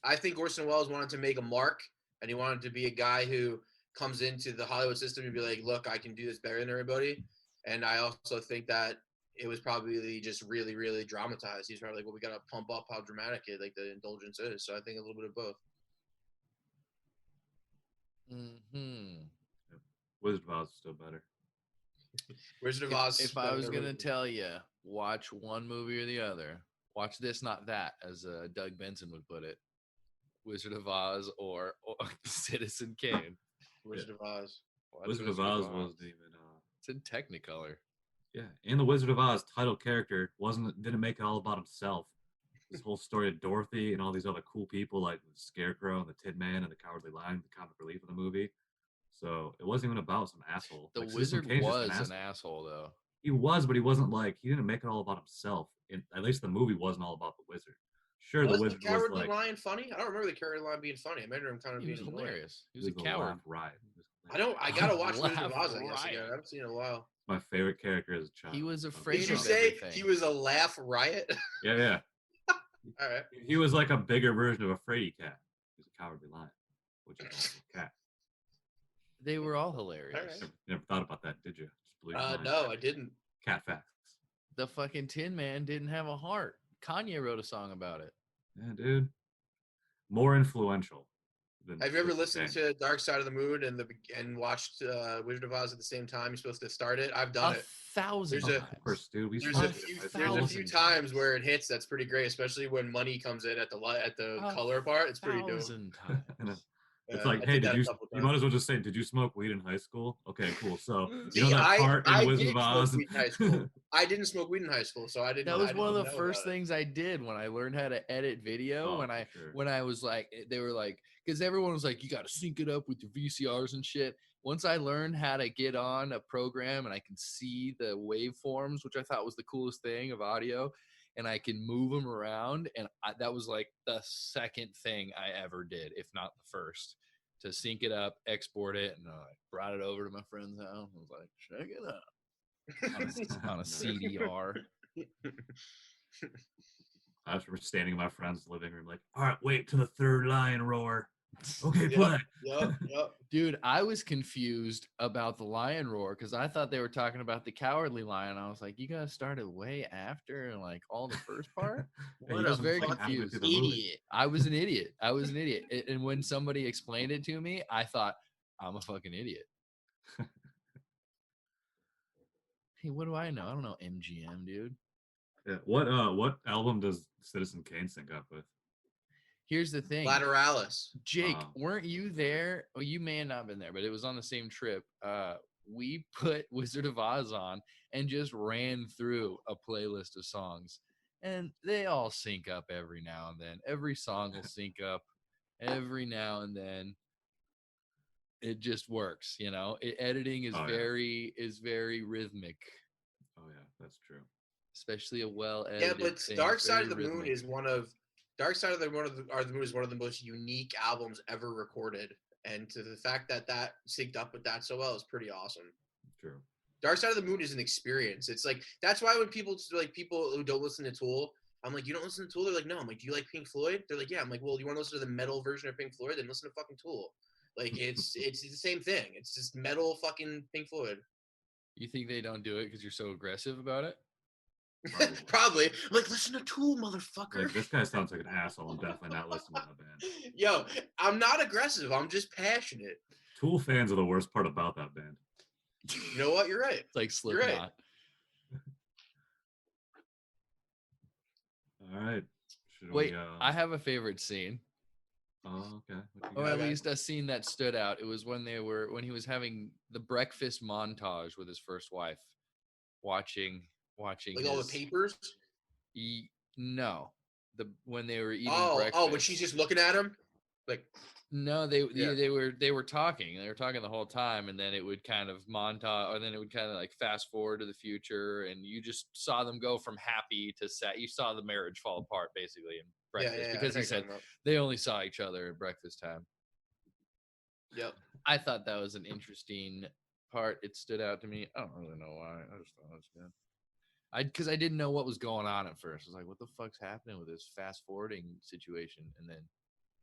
I think Orson Welles wanted to make a mark, and he wanted to be a guy who comes into the Hollywood system and be like, "Look, I can do this better than everybody." And I also think that it was probably just really, really dramatized. He's probably like, "Well, we got to pump up how dramatic like the indulgence is." So I think a little bit of both. Mm-hmm. Wizard of Oz is still better. Wizard of Oz. If I was gonna tell you, watch one movie or the other, watch this, not that, as Doug Benson would put it. Wizard of Oz or Citizen Kane. Wizard of Oz. Watch Wizard of Oz wasn't even. It's in Technicolor. Yeah, and the Wizard of Oz title character didn't make it all about himself. This whole story of Dorothy and all these other cool people like the Scarecrow and the Tin Man and the Cowardly Lion, the comic relief of the movie. So it wasn't even about some asshole. The like, wizard Kane's just was an asshole, though. He was, but he wasn't like he didn't make it all about himself. At least the movie wasn't all about the wizard. Sure, the wizard the Cowardly was like Lion funny? I don't remember the Cowardly Lion being funny. I remember him kind of He being was annoying. hilarious. He was a the coward. laugh riot. I gotta watch Wizard of Oz, I Laugh guess, again. I riot. haven't seen it in a while. My favorite character as a child. He was afraid Did you of say everything. he was a laugh riot? Yeah. All right. He was like a bigger version of a Frady cat. He was a Cowardly Lion, which is also a cat. They were all hilarious. All right. Never thought about that, did you? Just blew your mind. No, I didn't. Cat facts. The fucking Tin Man didn't have a heart. Kanye wrote a song about it. Yeah, dude. More influential. Have you ever listened to Dark Side of the Moon and watched Wizard of Oz at the same time? You're supposed to start it. I've done it. 1,000 There's a- times. Of course, dude. There's a few times where it hits. That's pretty great, especially when money comes in at the color part. It's pretty dope. 1,000 times. It's I like, hey, that a you couple might times. as well just say, did you smoke weed in high school? Okay, cool. So, See, you know that part in I Wizard did of Oz? smoke weed in high school. I didn't smoke weed in high school, so I didn't. That was I one of didn't the know first about it. things I did when I learned how to edit video. Oh, when for sure. when I was like, they were like, because everyone was like, you got to sync it up with your VCRs and shit. Once I learned how to get on a program and I can see the waveforms, which I thought was the coolest thing of audio, and I can move them around, and that was like the second thing I ever did, if not the first, to sync it up, export it, and I brought it over to my friend's house. I was like, check it out on a CDR. I was standing in my friend's living room, like, all right, wait till the third lion roar. Okay, Yep, play. yep. Dude, I was confused about the lion roar because I thought they were talking about the cowardly lion. I was like, you guys started way after like all the first part. Yeah, What he a doesn't very fucking fucking halfway through confused. the movie. idiot. I was an idiot. And when somebody explained it to me, I thought, I'm a fucking idiot. Hey, what do I know? I don't know MGM, dude. Yeah. What album does Citizen Kane sync up with? Here's the thing. Lateralis. Jake, weren't you there? Well, you may have not been there, but it was on the same trip. We put Wizard of Oz on and just ran through a playlist of songs, and they all sync up every now and then. Every song will sync up every now and then. It just works, you know. Editing is Oh, yeah. very rhythmic, Oh yeah, that's true. especially a well Yeah, edited but thing. Dark It's Side very of the Moon rhythmic. is one of Dark Side of the Moon is one of the most unique albums ever recorded, and to the fact that that synced up with that so well is pretty awesome. True. Dark Side of the Moon is an experience. It's like that's why when people who don't listen to Tool, I'm like, you don't listen to Tool? They're like, no. I'm like, do you like Pink Floyd? They're like, yeah. I'm like, well, you want to listen to the metal version of Pink Floyd? Then listen to fucking Tool. Like it's the same thing. It's just metal fucking Pink Floyd. You think they don't do it because you're so aggressive about it? Probably. I'm like, listen to Tool, motherfucker. Like, this guy sounds like an asshole. I'm definitely not listening to that band. Yo, I'm not aggressive. I'm just passionate. Tool fans are the worst part about that band. You know what? You're right. It's like You're right. Slipknot. All right. Wait, I have a favorite scene. Oh, okay. Or at least a scene that stood out. It was when he was having the breakfast montage with his first wife, watching like all the papers. No, when they were eating Oh, breakfast. when she's just looking at him, like. No, they were talking. They were talking the whole time, and then it would kind of montage, or then it would kind of like fast forward to the future, and you just saw them go from happy to sad. You saw the marriage fall apart basically in breakfast because he said they only saw each other at breakfast time. Yep. I thought that was an interesting part. It stood out to me. I don't really know why. I just thought it was good. Because I didn't know what was going on at first. I was like, what the fuck's happening with this fast forwarding situation? And then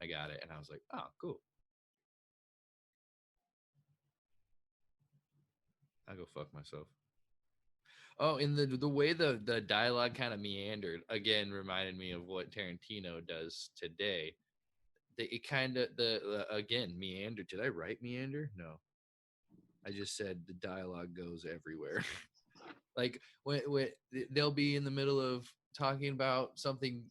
I got it, and I was like, oh, cool. I'll go fuck myself. Oh, and the way the dialogue kind of meandered, again, reminded me of what Tarantino does today. It kind of, again, meander. Did I write meander? No. I just said the dialogue goes everywhere. Like, when they'll be in the middle of talking about something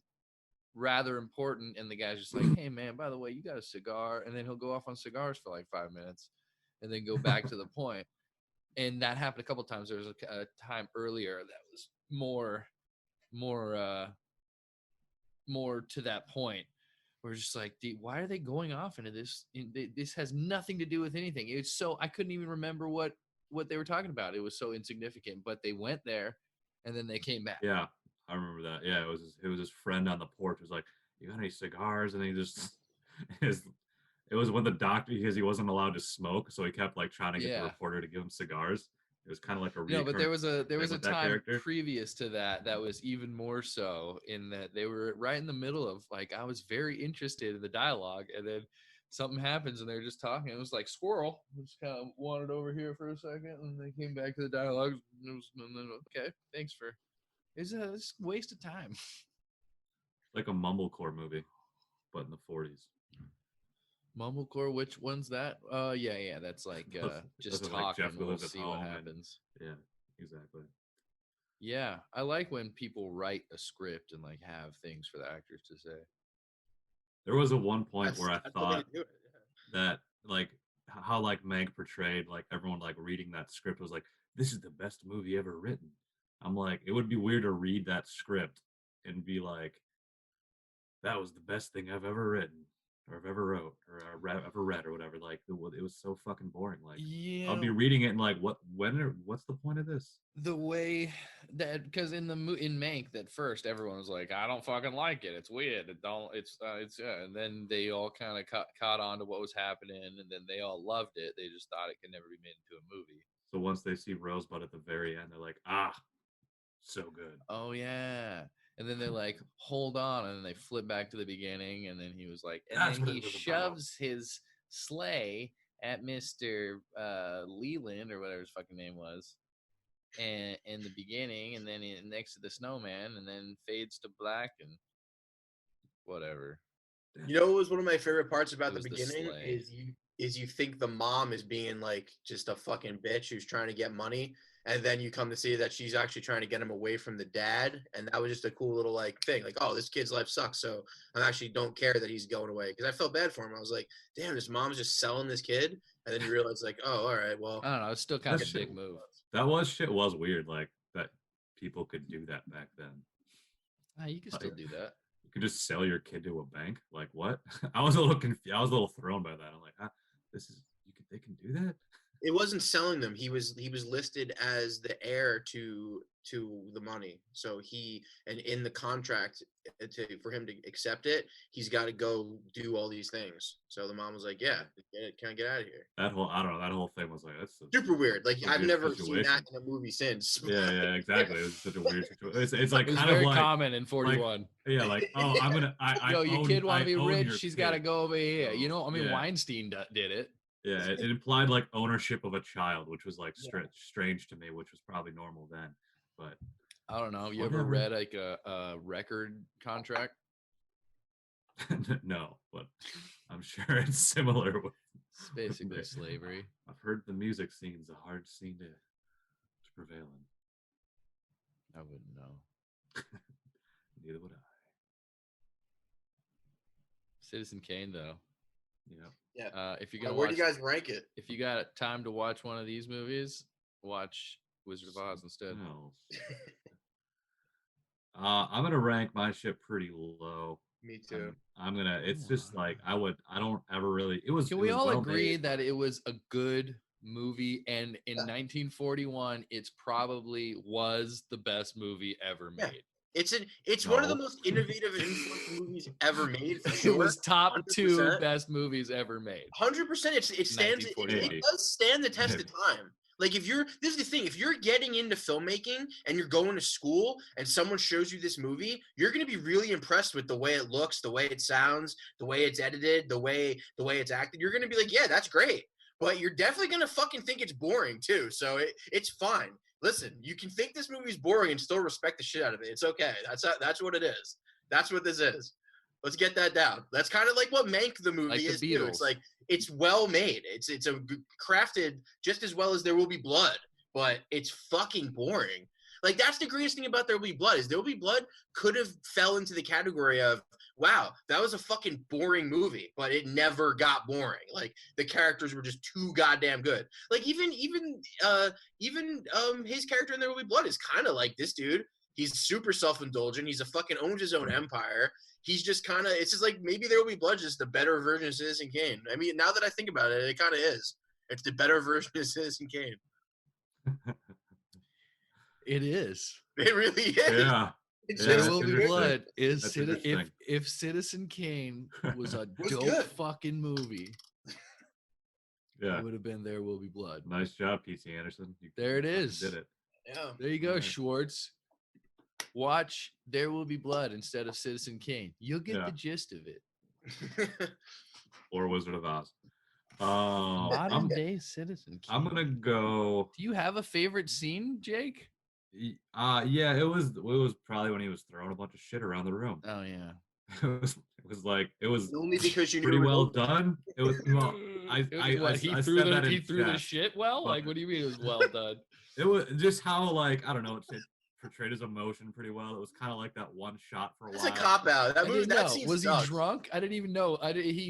rather important, and the guy's just like, hey man, by the way, you got a cigar? And then he'll go off on cigars for like 5 minutes and then go back to the point. And that happened a couple times. There was a time earlier that was more to that point. We're just like, why are they going off into this? This has nothing to do with anything. It's so, I couldn't even remember what they were talking about. It was so insignificant, but they went there and then they came back. Yeah, I remember that. Yeah, it was his friend on the porch was like, you got any cigars? And he just it was when the doctor, because he wasn't allowed to smoke, so he kept like trying to get the reporter to give him cigars. It was kind of like a no, but there was a time character previous to that was even more so, in that they were right in the middle of, like, I was very interested in the dialogue, and then something happens and they're just talking. It was like squirrel just kind of wandered over here for a second, and they came back to the dialogue. And then, okay, thanks for it's a waste of time. Like a mumblecore movie, but in the 40s. Mumblecore, which one's that? Yeah, that's like just talk, like Jeff and we'll see what happens. Yeah, exactly. Yeah, I like when people write a script and like have things for the actors to say. There was one point where I thought that, like, how like Mank portrayed like everyone like reading that script was like, this is the best movie ever written. I'm like, it would be weird to read that script and be like, that was the best thing I've ever written, or I've ever wrote, or ever read, or whatever. Like, it was so fucking boring. Like, yeah, I'll be reading it and like, what's the point of this? The way that, because in Mank, that first everyone was like, I don't fucking like it. It's weird. It's and then they all kind of caught on to what was happening, and then they all loved it. They just thought it could never be made into a movie. So once they see Rosebud at the very end, they're like, ah, So good. Oh yeah. And then they're like, hold on, and then they flip back to the beginning, and then he was like, and That's then what he it was about. shoves his sleigh at Mr. Leland or whatever his fucking name was, and in the beginning, and then next to the snowman, and then fades to black and whatever. You know what was one of my favorite parts It about the was the beginning sleigh. is you think the mom is being like just a fucking bitch who's trying to get money, and then you come to see that she's actually trying to get him away from the dad, and that was just a cool little like thing, like, oh, this kid's life sucks, so I actually don't care that he's going away, because I felt bad for him. I was like, damn, this mom's just selling this kid, and then you realize like, oh, all right, well, I don't know. It's still kind of a That dick shit- move. That shit was weird, like that people could do that back then. You can still Like, do that. You could just sell your kid to a bank. Like what? I was a little confused. I was a little thrown by that. I'm like, they can do that. it wasn't selling them. He was listed as the heir to the money. So and in the contract for him to accept it, he's got to go do all these things. So the mom was like, "Yeah, can I get out of here?" That whole thing was like that's Super weird. Like a I've weird never seen situation. that in a movie since. Yeah, exactly. It was such a weird situation. It's like It was kind of very like common in 41. yeah, like oh, I'm gonna I Yo, your own, kid want I to be own rich? your She's kid. got to go over here. So, You know, I mean, yeah. Weinstein did it. Yeah, it implied like ownership of a child, which was like Yeah. strange to me, which was probably normal then. But I don't know. You ever Whatever. read like a record contract? no, but I'm sure it's similar. It's basically slavery. I've heard the music scene's a hard scene to prevail in. I wouldn't know. Neither would I. Citizen Kane, though. Yeah. Yeah. If you're gonna Where watch, do you guys rank it? if you got time to watch one of these movies, watch Wizard of Oz instead. No. I'm gonna rank my shit pretty low. Me too. I'm gonna. It's just like I don't ever really. It was. Can it we was all well agree made, that but- it was a good movie, and in 1941, it's probably was the best movie ever Yeah. made. It's one of the No. most innovative and influential movies ever made. For It sure. was top 2 100%. best movies ever made. 100%. It stands. It 1948. does stand the test of Maybe. time. Like this is the thing. If you're getting into filmmaking and you're going to school and someone shows you this movie, you're going to be really impressed with the way it looks, the way it sounds, the way it's edited, the way it's acted. You're going to be like, yeah, that's great. But you're definitely going to fucking think it's boring too. So it's fine. Listen, you can think this movie's boring and still respect the shit out of it. It's okay. That's what it is. That's what this is. Let's get that down. That's kind of like what Mank the movie Like the is too. Beatles. It's like it's well made. It's crafted just as well as There Will Be Blood, but it's fucking boring. Like that's the greatest thing about There Will Be Blood is There Will Be Blood could have fell into the category of wow, that was a fucking boring movie, but it never got boring. Like the characters were just too goddamn good. Like even his character in There Will Be Blood is kind of like this dude. He's super self-indulgent. He's a fucking owns his own empire. He's just kind of, it's just like maybe There Will Be Blood, just the better version of Citizen Kane. I mean, now that I think about it, it kind of is. It's the better version of Citizen Kane. It is. It really is. Yeah. It's Yeah, There just, that's Will Be interesting. Blood is That's if interesting. Citizen Kane was a Was dope good. fucking movie, Yeah. it would have been There Will Be Blood. Nice job, PC Anderson. You There it fucking is. Did it. yeah. There you go, Alright. Schwartz. Watch There Will Be Blood instead of Citizen Kane. You'll get Yeah. the gist of it. Or Wizard of Oz. Modern day Citizen Kane. I'm gonna go. Do you have a favorite scene, Jake? Yeah, it was probably when he was throwing a bunch of shit around the room. Oh yeah. It was Only because you knew pretty it was well over. done. It was well. He I threw said the that in he threw the jest, shit well. but- Like, what do you mean it was well done? It was just how like I don't know. It portrayed his emotion pretty well. It was kind of like that one shot for a It's while. a cop out. That I movie, didn't that know. scene Was sucks. he drunk? I didn't even know.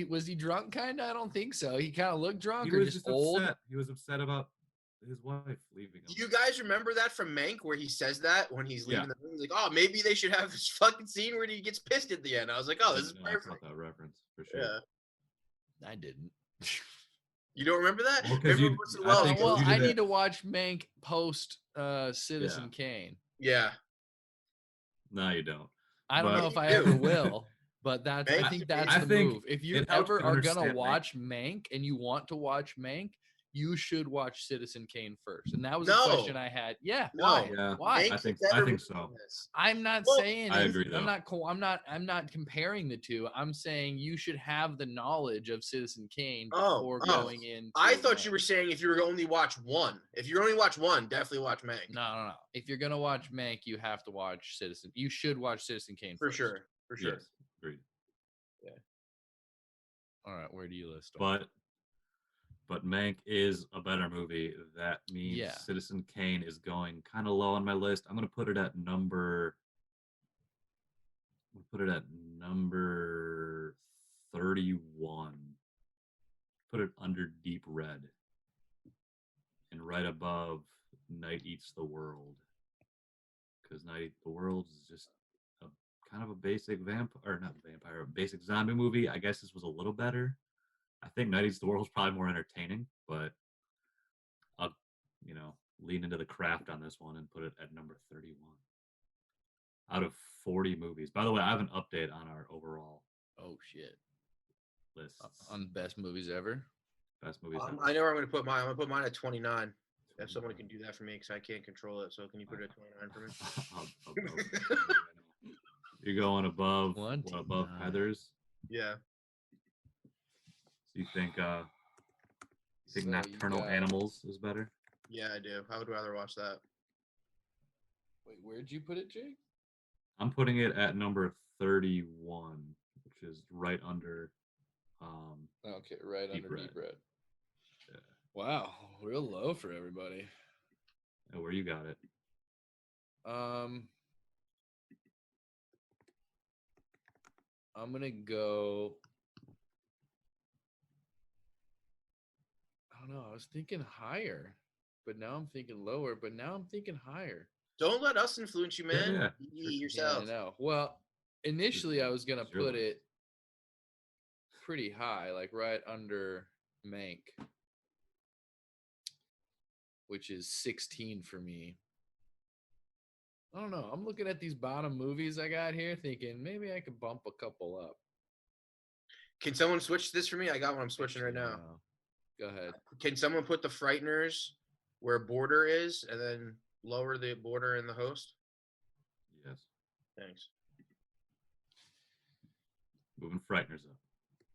Was he drunk? Kind of. I don't think so. He kind of looked drunk He or was just just old. upset. He was upset about his wife leaving him. Do you guys remember that from Mank where he says that when he's leaving Yeah. the movie? He's like, oh, maybe they should have this fucking scene where he gets pissed at the end. I was like, oh, this is I perfect. caught that reference for sure. Yeah. I didn't. You don't remember that? Well, 'cause Every you- once in a I while, think he goes, Well, you did I that- need to watch Mank post Citizen Kane. yeah. No, you don't. I don't But- know if I ever will, but that's I Mank- think that's I the think move. If you it helps ever to are gonna understand Mank. watch Mank and you want to watch Mank, you should watch Citizen Kane first. And that was No. a question I had. Yeah. No. Why? Yeah, Why? I think Better so. than this. I'm not Well, saying I agree, though. I'm not comparing the two. I'm saying you should have the knowledge of Citizen Kane before going in. I thought you were saying if you were only watch one. If you only watch one, definitely watch Mank. No. If you're gonna watch Mank, you have to watch Citizen. You should watch Citizen Kane For first. sure. For sure. Yes, agreed. All right, where do you list them? But Mank is a better movie. That means Citizen Kane is going kind of low on my list. I'm gonna put it at number 31. Put it under Deep Red, and right above Night Eats the World, because Night Eats the World is just a kind of a basic basic zombie movie. I guess this was a little better. I think Night Eats the World is probably more entertaining, but I'll, lean into the craft on this one and put it at number 31 out of 40 movies. By the way, I have an update on our overall list on best movies ever. Best movies ever. I know where I'm going to put mine. I'm going to put mine at 29. If someone can do that for me, because I can't control it. So can you put it at 29 for me? You're going above above Heather's? Yeah. So you think Nocturnal Animals is better? Yeah, I do. I would rather watch that. Wait, where'd you put it, Jake? I'm putting it at number 31, which is right under right Deep under Red. Deep Red. Yeah. Wow, real low for everybody. And where you got it? I'm gonna go. I don't know. I was thinking higher, but now I'm thinking lower. But now I'm thinking higher. Don't let us influence you, man. Yeah. Be yourself. Yeah, I know. Well, initially I was gonna put it pretty high, like right under Mank, which is 16 for me. I don't know. I'm looking at these bottom movies I got here, thinking maybe I could bump a couple up. Can someone switch this for me? I got one I'm switching right now. Go ahead. Can someone put the Frighteners where Border is and then lower the Border and the Host? Yes. Thanks. Moving Frighteners up.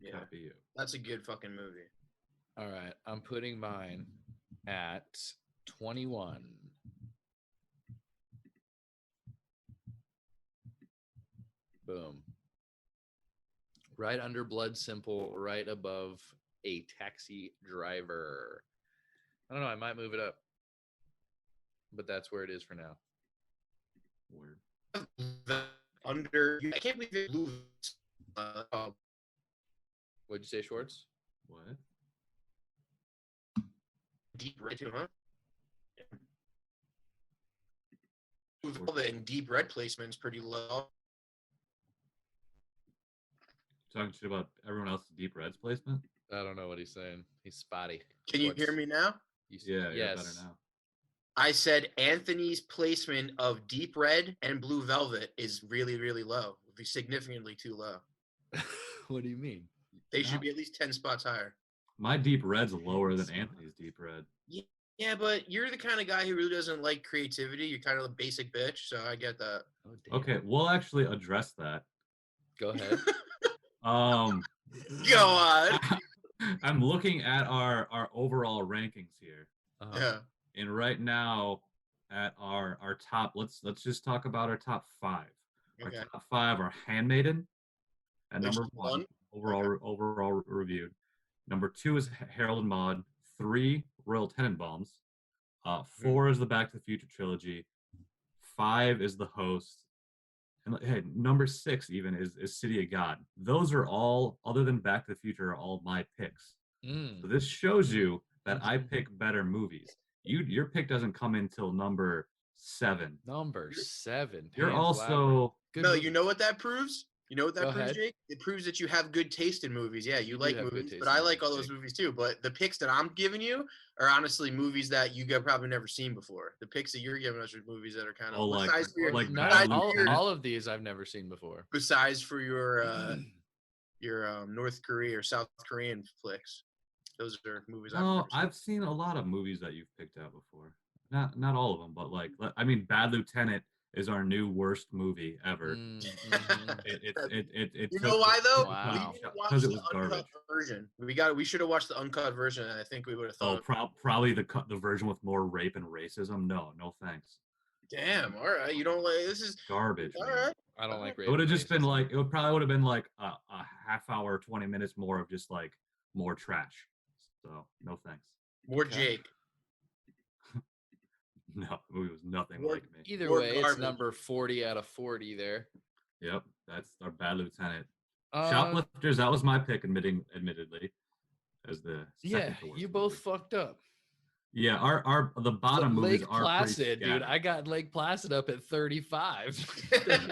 Yeah. Copy you. That's a good fucking movie. All right. I'm putting mine at 21. Boom. Right under Blood Simple, right above A Taxi Driver. I don't know. I might move it up, but that's where it is for now. Word. I can't believe it moved. What'd you say, Schwartz? What? Deep Red too, huh? Yeah. And Deep Red placement's pretty low. Talking shit about everyone else's Deep Red's placement? I don't know what he's saying. He's spotty. Can you hear me now? Yeah, you're better now. I said Anthony's placement of Deep Red and Blue Velvet is really, really low. It would be significantly too low. What do you mean? They should be at least 10 spots higher. My Deep Red's lower than Anthony's Deep Red. Yeah, but you're the kind of guy who really doesn't like creativity. You're kind of a basic bitch, so I get that. Oh, damn. Okay, we'll actually address that. Go ahead. Go on. I'm looking at our overall rankings here. Yeah. And right now at our top, let's just talk about our top 5. Okay. Our top 5 are Handmaiden at Which number is 1 one? overall reviewed. Number 2 is Harold and Maude. 3, Royal Tenenbaums. 4 is the Back to the Future trilogy. 5 is The Host. And hey, number 6 even is City of God. Those are all, other than Back to the Future, are all my picks. So this shows you that I pick better movies. Your pick doesn't come in till number 7. Number 7. You're also No, you know what that proves? You know what that Go proves, ahead. Jake? It proves that you have good taste in movies. Yeah, you do like have good movies, taste but in I like all movies, those movies too. But the picks that I'm giving you are honestly movies that you have probably never seen before. The picks that you're giving us are movies that are kind of all of these I've never seen before. Besides for your North Korea or South Korean flicks. Those are movies No, I've seen a lot of movies that you've picked out before. Not all of them, but like I mean, Bad Lieutenant is our new worst movie ever. It You took know why though? Wow. We didn't watch because it the was uncut garbage. version. We should have watched the uncut version, and I think we would have Oh, thought, probably the version with more rape and racism. No thanks. damn, all right, you don't like this is Garbage. all Man. right. I don't like It would have rape just been racism. like it probably would have been like a half hour, 20 minutes more of just like more trash. So no thanks. More Okay. Jake. No, the movie was nothing More- like me. Either Or way, it's garbage. number 40 out of 40 there. Yep, that's our Bad Lieutenant. Uh, Shoplifters, that was my pick, admittedly, as the yeah, second to worst you both movie. fucked up. Yeah, our the bottom movies Lake are Placid, pretty dude. scattered. I got Lake Placid up at 35.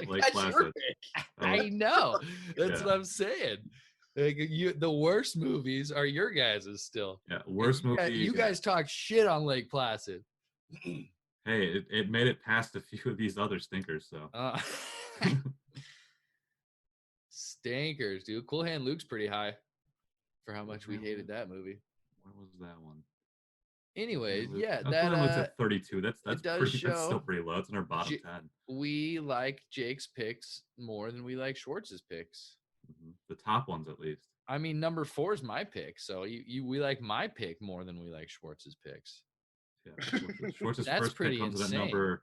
Lake That's your Placid. pick. I know. That's Yeah. what I'm saying. Like, the worst movies are your guys's still. Yeah, worst And movie. You guys talk shit on Lake Placid. Hey, it made it past a few of these other stinkers. So Stankers, dude. Cool Hand Luke's pretty high for how much we Hand hated Luke. that movie. where was that one? Anyways, Luke. yeah, Cool Hand Luke's that at 32. That's does pretty. That's still show pretty low. It's in our bottom J- 10. we like Jake's picks more than we like Schwartz's picks. The top ones, at least. I mean, number 4 is my pick, so we like my pick more than we like Schwartz's picks. Yeah, Schwartz's That's first pretty pick comes insane. at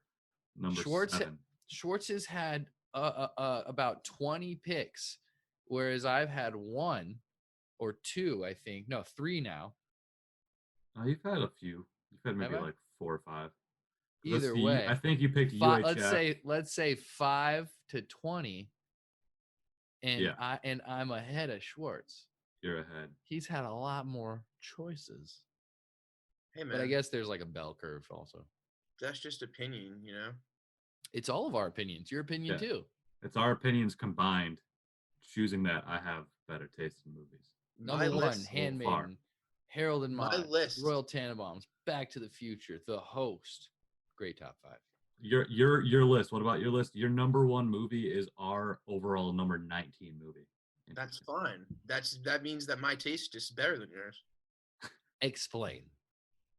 number Schwartz 7. Schwartz has had about 20 picks, whereas I've had 1 or 2, I think. No, 3 now. You've had a few. You've had maybe Have I? like 4 or 5. Either way, I think you picked Fi- UHF. let's say 5 to 20, and Yeah. I'm ahead of Schwartz. You're ahead. He's had a lot more choices, Hey man, but I guess there's like a bell curve also. that's just opinion, you know. It's all of our opinions. Your opinion Yeah. too. It's our opinions combined, choosing that I have better taste in movies. Number My 1, list- Handmaiden, Harold and My Maude, list. Royal Tenenbaums, Back to the Future, The Host. Great top 5. Your list. What about your list? Your number 1 movie is our overall number 19 movie. That's Interesting. fine. That means that my taste is better than yours. Explain.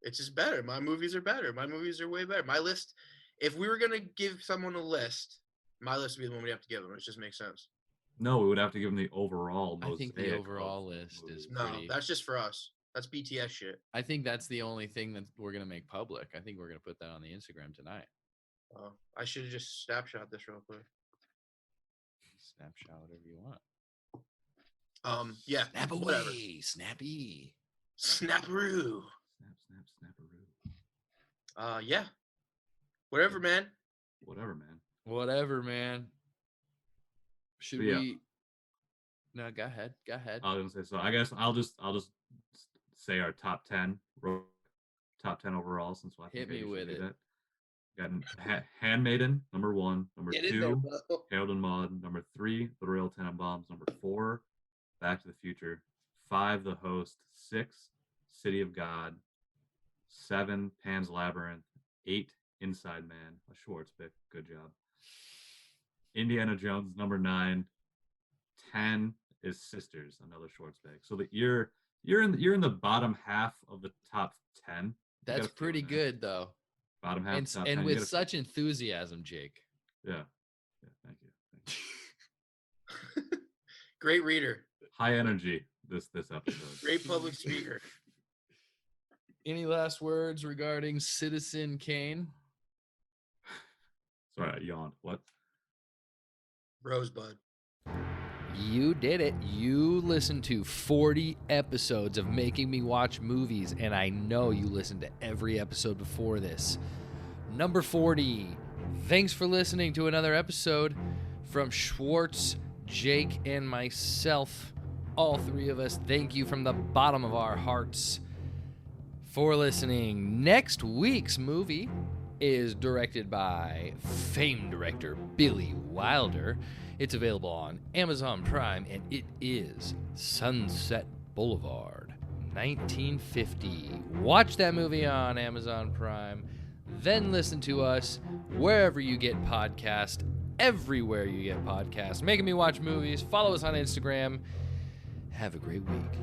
It's just better. My movies are better. My movies are way better. My list. If we were gonna give someone a list, my list would be the one we have to give them. It just makes sense. No, we would have to give them the overall. I think the mosaic of overall list is movies. No, pretty. that's just for us. That's BTS shit. I think that's the only thing that we're gonna make public. I think we're gonna put that on the Instagram tonight. I should have just snapshot this real quick. Snapshot whatever you want. Yeah. Snap whatever. away, snappy. Snapperoo. Snapperoo. Yeah. Whatever, man. Whatever, man. Whatever, man. Should But yeah. we? No, go ahead. Go ahead. I was gonna say so. I guess I'll just say our top 10 overall since I Hit think I me usually with do it. that. Got Handmaiden, number 1. Number Get in 2, there, bro. Harold and Maude. Number 3, The Royal Tenenbaums. Number 4, Back to the Future. 5, The Host. 6, City of God. 7, Pan's Labyrinth. 8, Inside Man. A Schwartz pick. Good job. Indiana Jones, number 9. 10 is Sisters, another Schwartz pick. So that you're in the bottom half of the top 10. You That's gotta feel pretty that. good though, Bottom half. and top 10, and you with gotta such enthusiasm, Jake. yeah. Thank you. Great reader. High energy this episode. Great public speaker. Any last words regarding Citizen Kane? Sorry, I yawned. What? Rosebud. You did it. You listened to 40 episodes of Making Me Watch Movies, and I know you listened to every episode before this. Number 40. Thanks for listening to another episode from Schwartz, Jake, and myself. All 3 of us, thank you from the bottom of our hearts for listening. Next week's movie is directed by famed director Billy Wilder. It's available on Amazon Prime, and it is Sunset Boulevard, 1950. Watch that movie on Amazon Prime, then listen to us wherever you get podcasts, everywhere you get podcasts. Making Me Watch Movies. Follow us on Instagram. Have a great week.